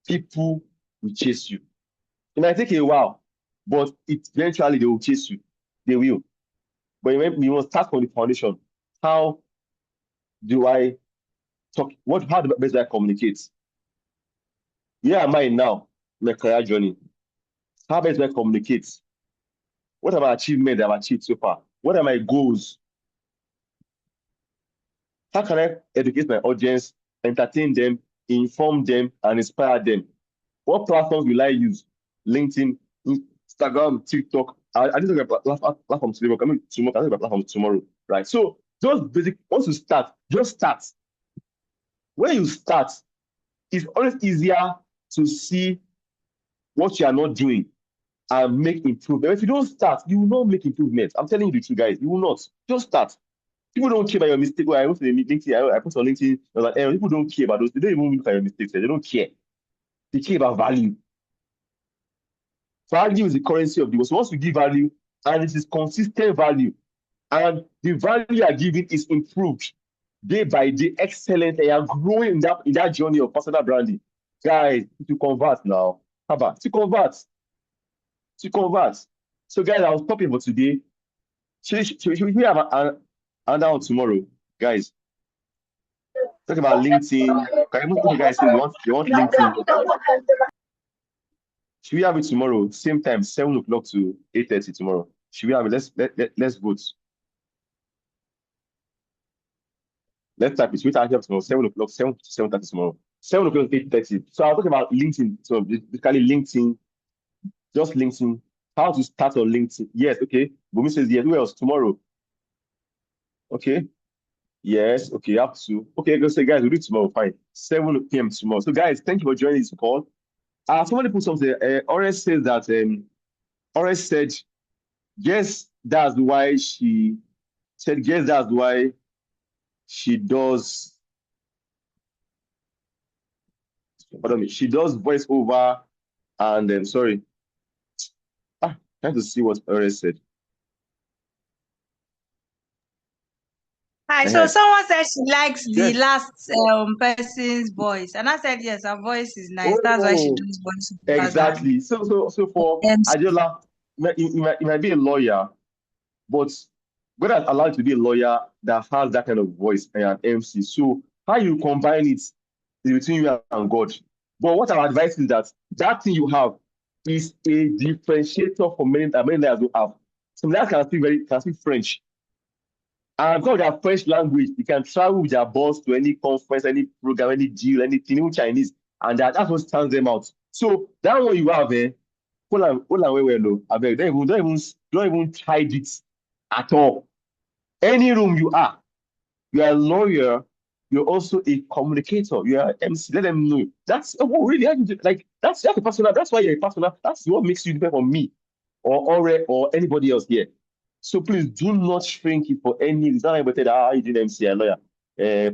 people will chase you. It might take a while, but eventually they will chase you. They will. But you must start from the foundation. How do I talk? How do best I communicate? Where am I now in my career journey? How best do I communicate? What are my achievements that I've achieved so far? What are my goals? How can I educate my audience, entertain them, inform them, and inspire them? What platforms will I use? LinkedIn, Instagram, TikTok. I didn't talk about platforms today, but coming tomorrow, I talk about platforms tomorrow, right? So just basic. Once you start, just start. When you start, it's always easier to see what you are not doing and make improvement. If you don't start, you will not make improvements. I'm telling you the truth, guys. You will not. Just start. People don't care about your mistake. Well, I went to the LinkedIn. I put on LinkedIn. I was like, people don't care about those. They don't even look at your mistakes. They don't care. They care about value. Value is the currency of the world. So once you give value, and it is consistent value, and the value you are giving is improved day by day, excellent, and you are growing in that journey of personal branding. Guys, to convert now. How about to convert? To convert. So, guys, I'll stop here for today. Should we have another one tomorrow, guys? Talk about LinkedIn. Can you guys say you want LinkedIn? Should we have it tomorrow? Same time, 7 o'clock to 8:30 tomorrow. Should we have it? Let's vote. Let's type it. We type tomorrow, 7 o'clock, 7 to 7:30 tomorrow. 7 o'clock, 8:30. So I'll talk about LinkedIn. So basically LinkedIn, just LinkedIn. How to start on LinkedIn. Yes, okay. Bumi says yes. Who else? Tomorrow. Okay. Yes, okay, up to. Okay, go say guys, we'll do it tomorrow. Fine. 7 p.m. tomorrow. So guys, thank you for joining this call. Somebody put something. Ores says that Ores said, yes, that's why she said, yes, that's why she does. Pardon me. She does voiceover, and sorry. Trying to see what Ores said. Hi, so someone said she likes the last person's voice, and I said yes, her voice is nice. That's why she does voice. Exactly. So for Adiola, you might be a lawyer, but God has allowed you to be a lawyer that has that kind of voice and an MC. So how you combine it is between you and God. But what I advise is that thing you have is a differentiator for many lawyers who have. Some lawyers can speak French. And because of their French language, you can travel with their boss to any conference, any program, any deal, anything, even Chinese, and that's what stands them out. So that one you have, hold on, don't even hide it at all. Any room you are a lawyer, you're also a communicator, you are MC. Let them know. That's really that's a personal. That's why you're a personal. That's what makes you different from me or anybody else here. So please do not shrink it for any. It's not like you did MC a lawyer.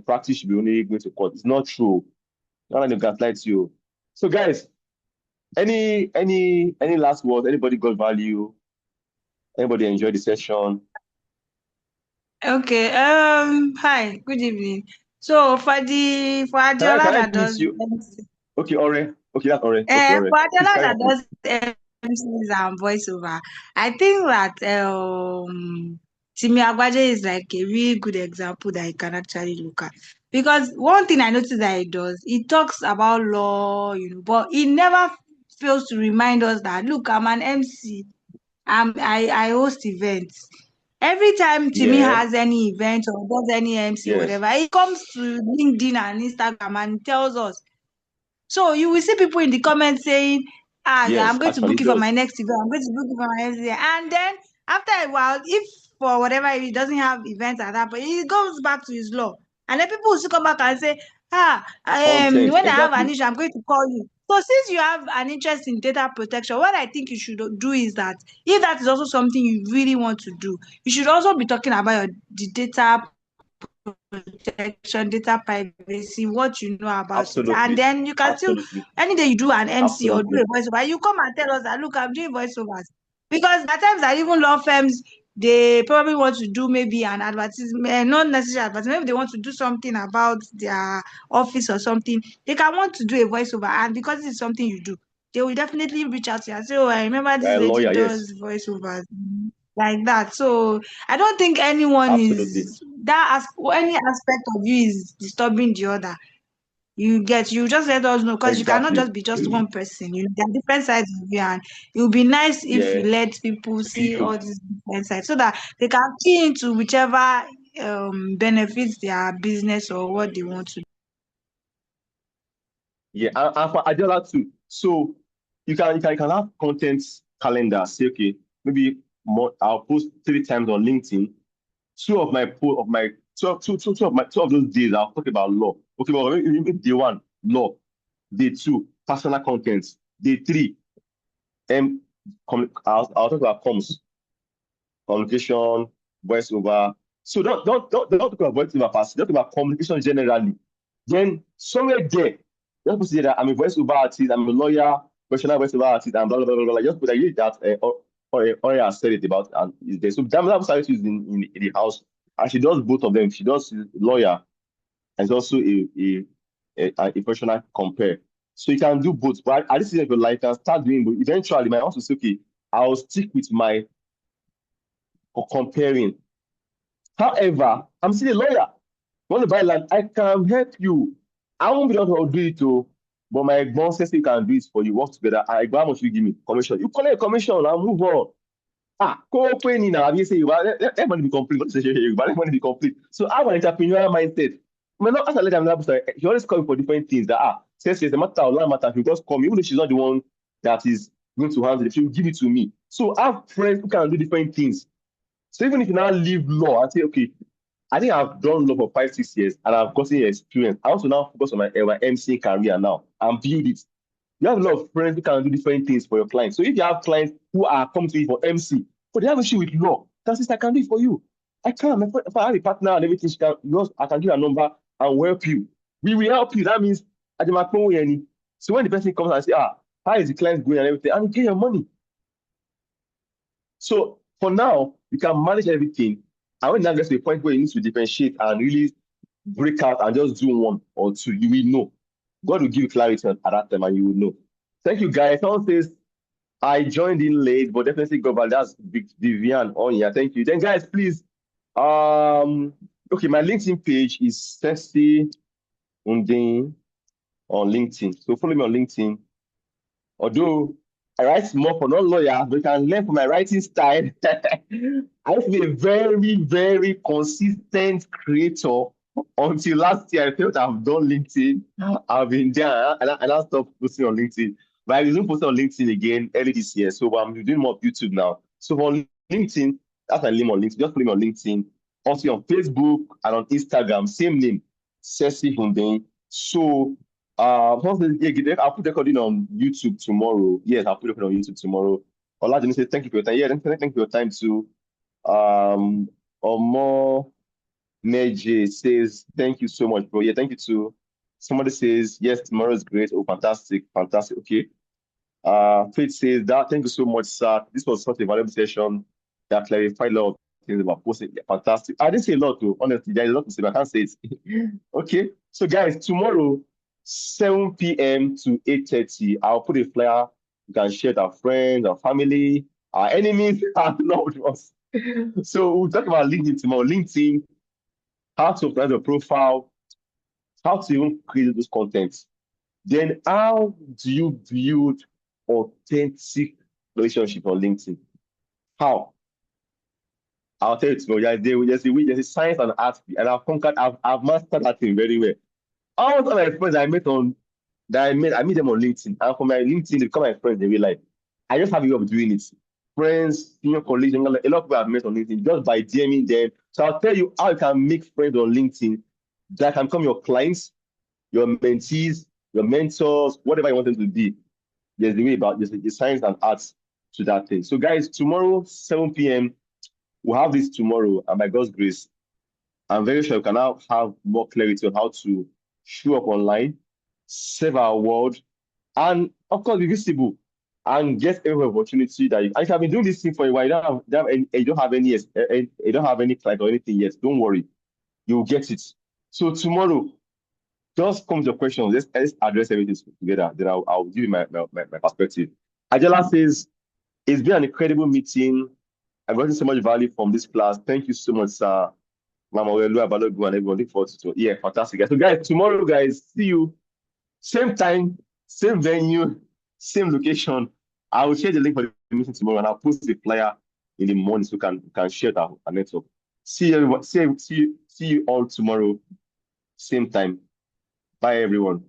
Practice should be only going to court. It's not true. Not like they gaslight you. So guys, any last words? Anybody got value? Anybody enjoyed the session? Okay. Hi. Good evening. So for Adiola that does you? Okay, Ore. Okay, that's Ore. For Adiola that does MCs and voiceover, I think that Timi Agbaje is like a really good example that you can actually look at. Because one thing I noticed that he does, he talks about law, but he never fails to remind us that look, I'm an MC. I host events. Every time Timi has any event or does any MC, whatever, he comes to LinkedIn and Instagram and tells us. So you will see people in the comments saying, I'm going to book you for my next event. I'm going to book you for my next event. And then after a while, if for whatever he doesn't have events at that, but he goes back to his law And then people will still come back and say, Content. when I have an Exactly. issue, I'm going to call you. So since you have an interest in data protection, what I think you should do is that if that is also something you really want to do, you should also be talking about the data protection, data privacy, what you know about it. And Absolutely. then you can still, Absolutely. any day you do an MC or do Absolutely. a voiceover, you come and tell us that, look, I'm doing voiceovers. Because at times that even law firms, they probably want to do maybe an advertisement, not necessarily advertisement, maybe they want to do something about their office or something. They can want to do a voiceover, and because it's something you do, they will definitely reach out to you and say, oh, I remember this A lady lawyer, yes. does voiceovers like that. So I don't think anyone Absolutely. is any aspect of you is disturbing the other. You just let us know, because you cannot Exactly. just be just one person. There are different sides of you, and it would be nice if Yeah. you let people see You. all these different sides so that they can key into whichever benefits their business or what they want to do. Yeah, and for Adela too. So you can have content calendar. Say, okay, maybe more, I'll post 3 times on LinkedIn. Two of those days I'll talk about law. Okay, well, maybe day 1, law. Day 2, personal content. Day 3, I'll talk about communication, voiceover. So don't talk about voiceover first. Talk about communication generally. Then somewhere there, just put that I'm a voiceover artist, I'm a lawyer, professional voiceover artist, and blah blah blah blah. Just put that or has said it about and is there. So Damla Sarisi is in the house, and she does both of them. She does lawyer and is also a professional compare. So you can do both. But at this stage of your life, you can start doing. But eventually, you might also say, okay, I'll stick with my comparing. However, I'm still a lawyer. You want to buy land, I can help you. I won't be the one to do it too, but my boss says he can do it for you. Work together. How much you give me? Commission. You collect commission and move on. Co-operating now. You say, well, let money be complete. What is it? Let money be complete. So I have an entrepreneurial mindset. When not as I let them know, she always call me for different things that says the matter of land matter. She just call me, even if she's not the one that is going to handle it, she will give it to me. So I have friends who can do different things. So even if you now leave law and say, okay, I think I've done law for 5-6 years and I've gotten experience. I also now focus on my MC career now and build it. You have a lot of friends who can do different things for your clients. So if you have clients who are coming to you for MC, but they have issue with law, that's it, I can do it for you. I can. If I have a partner and everything, I can give a number and help you. We will help you. That means I do my phone. So when the person comes and say, how is the client going and everything, and you get your money. So for now, you can manage everything. And when that gets to a point where you need to differentiate and really break out and just do 1 or 2, you will know. God will give you clarity at that time and you will know. Thank you, guys. Someone says, I joined in late, but definitely go back. That's Vivian on here. Thank you. Then, guys, please. Okay, my LinkedIn page is Sexy Unding on LinkedIn. So follow me on LinkedIn. Although I write more for non-lawyers, but you can learn from my writing style. I used to be a very, very consistent creator until last year. I felt I've done LinkedIn. I've been there and I stopped posting on LinkedIn. But I resumed posting on LinkedIn again early this year. So I'm doing more of YouTube now. So on LinkedIn, that's my name on LinkedIn. Just put me on LinkedIn. Also on Facebook and on Instagram, same name, Sexy Hunding. So I'll put the recording on YouTube tomorrow. Yes, I'll put the recording on YouTube tomorrow. Olajimi says, thank you for your time. Yeah, thank you for your time too. Omo Meji says, thank you so much, bro. Yeah, thank you too. Somebody says, yes, tomorrow is great. Oh, fantastic, fantastic. Okay. Faith says that, thank you so much, sir. This was such a valuable session that clarified a lot of things about posting. Yeah, fantastic. I didn't say a lot though, honestly. There's a lot to say, but I can't say it. Okay. So guys, tomorrow, 7 p.m. to 8:30, I'll put a flyer. You can share it with our friends, our family, our enemies, our loved ones. So we'll talk about LinkedIn tomorrow. LinkedIn, how to apply the profile, how to even create those contents. Then how do you build authentic relationship on LinkedIn? How? I'll tell you tomorrow. There's a science and art, and I've mastered that thing very well. All of my friends I met I meet them on LinkedIn. And from my LinkedIn, they become my friends in real life. I just have a way of doing it. Friends, senior colleagues, a lot of people I've met on LinkedIn just by DMing them. So I'll tell you how you can make friends on LinkedIn that can become your clients, your mentees, your mentors, whatever you want them to be. There's the science and arts to that thing. So guys, tomorrow, 7 p.m., we'll have this tomorrow, and by God's grace, I'm very sure we can now have more clarity on how to show up online, save our world, and of course be visible and get every opportunity that you. I have been doing this thing for a while. You don't have any client or anything yet. Don't worry, you'll get it. So tomorrow, just come to your questions. Let's address everything together. Then I'll give you my perspective. Ajala says, it's been an incredible meeting. I've gotten so much value from this class. Thank you so much, sir. Mama Welu, Abalogu, and everyone. Look forward to it. Yeah, fantastic. So, guys, tomorrow, guys, see you. Same time, same venue, same location. I will share the link for the meeting tomorrow, and I'll post the flyer in the morning so we can share that our network. See everyone. See you all tomorrow, same time. Bye, everyone.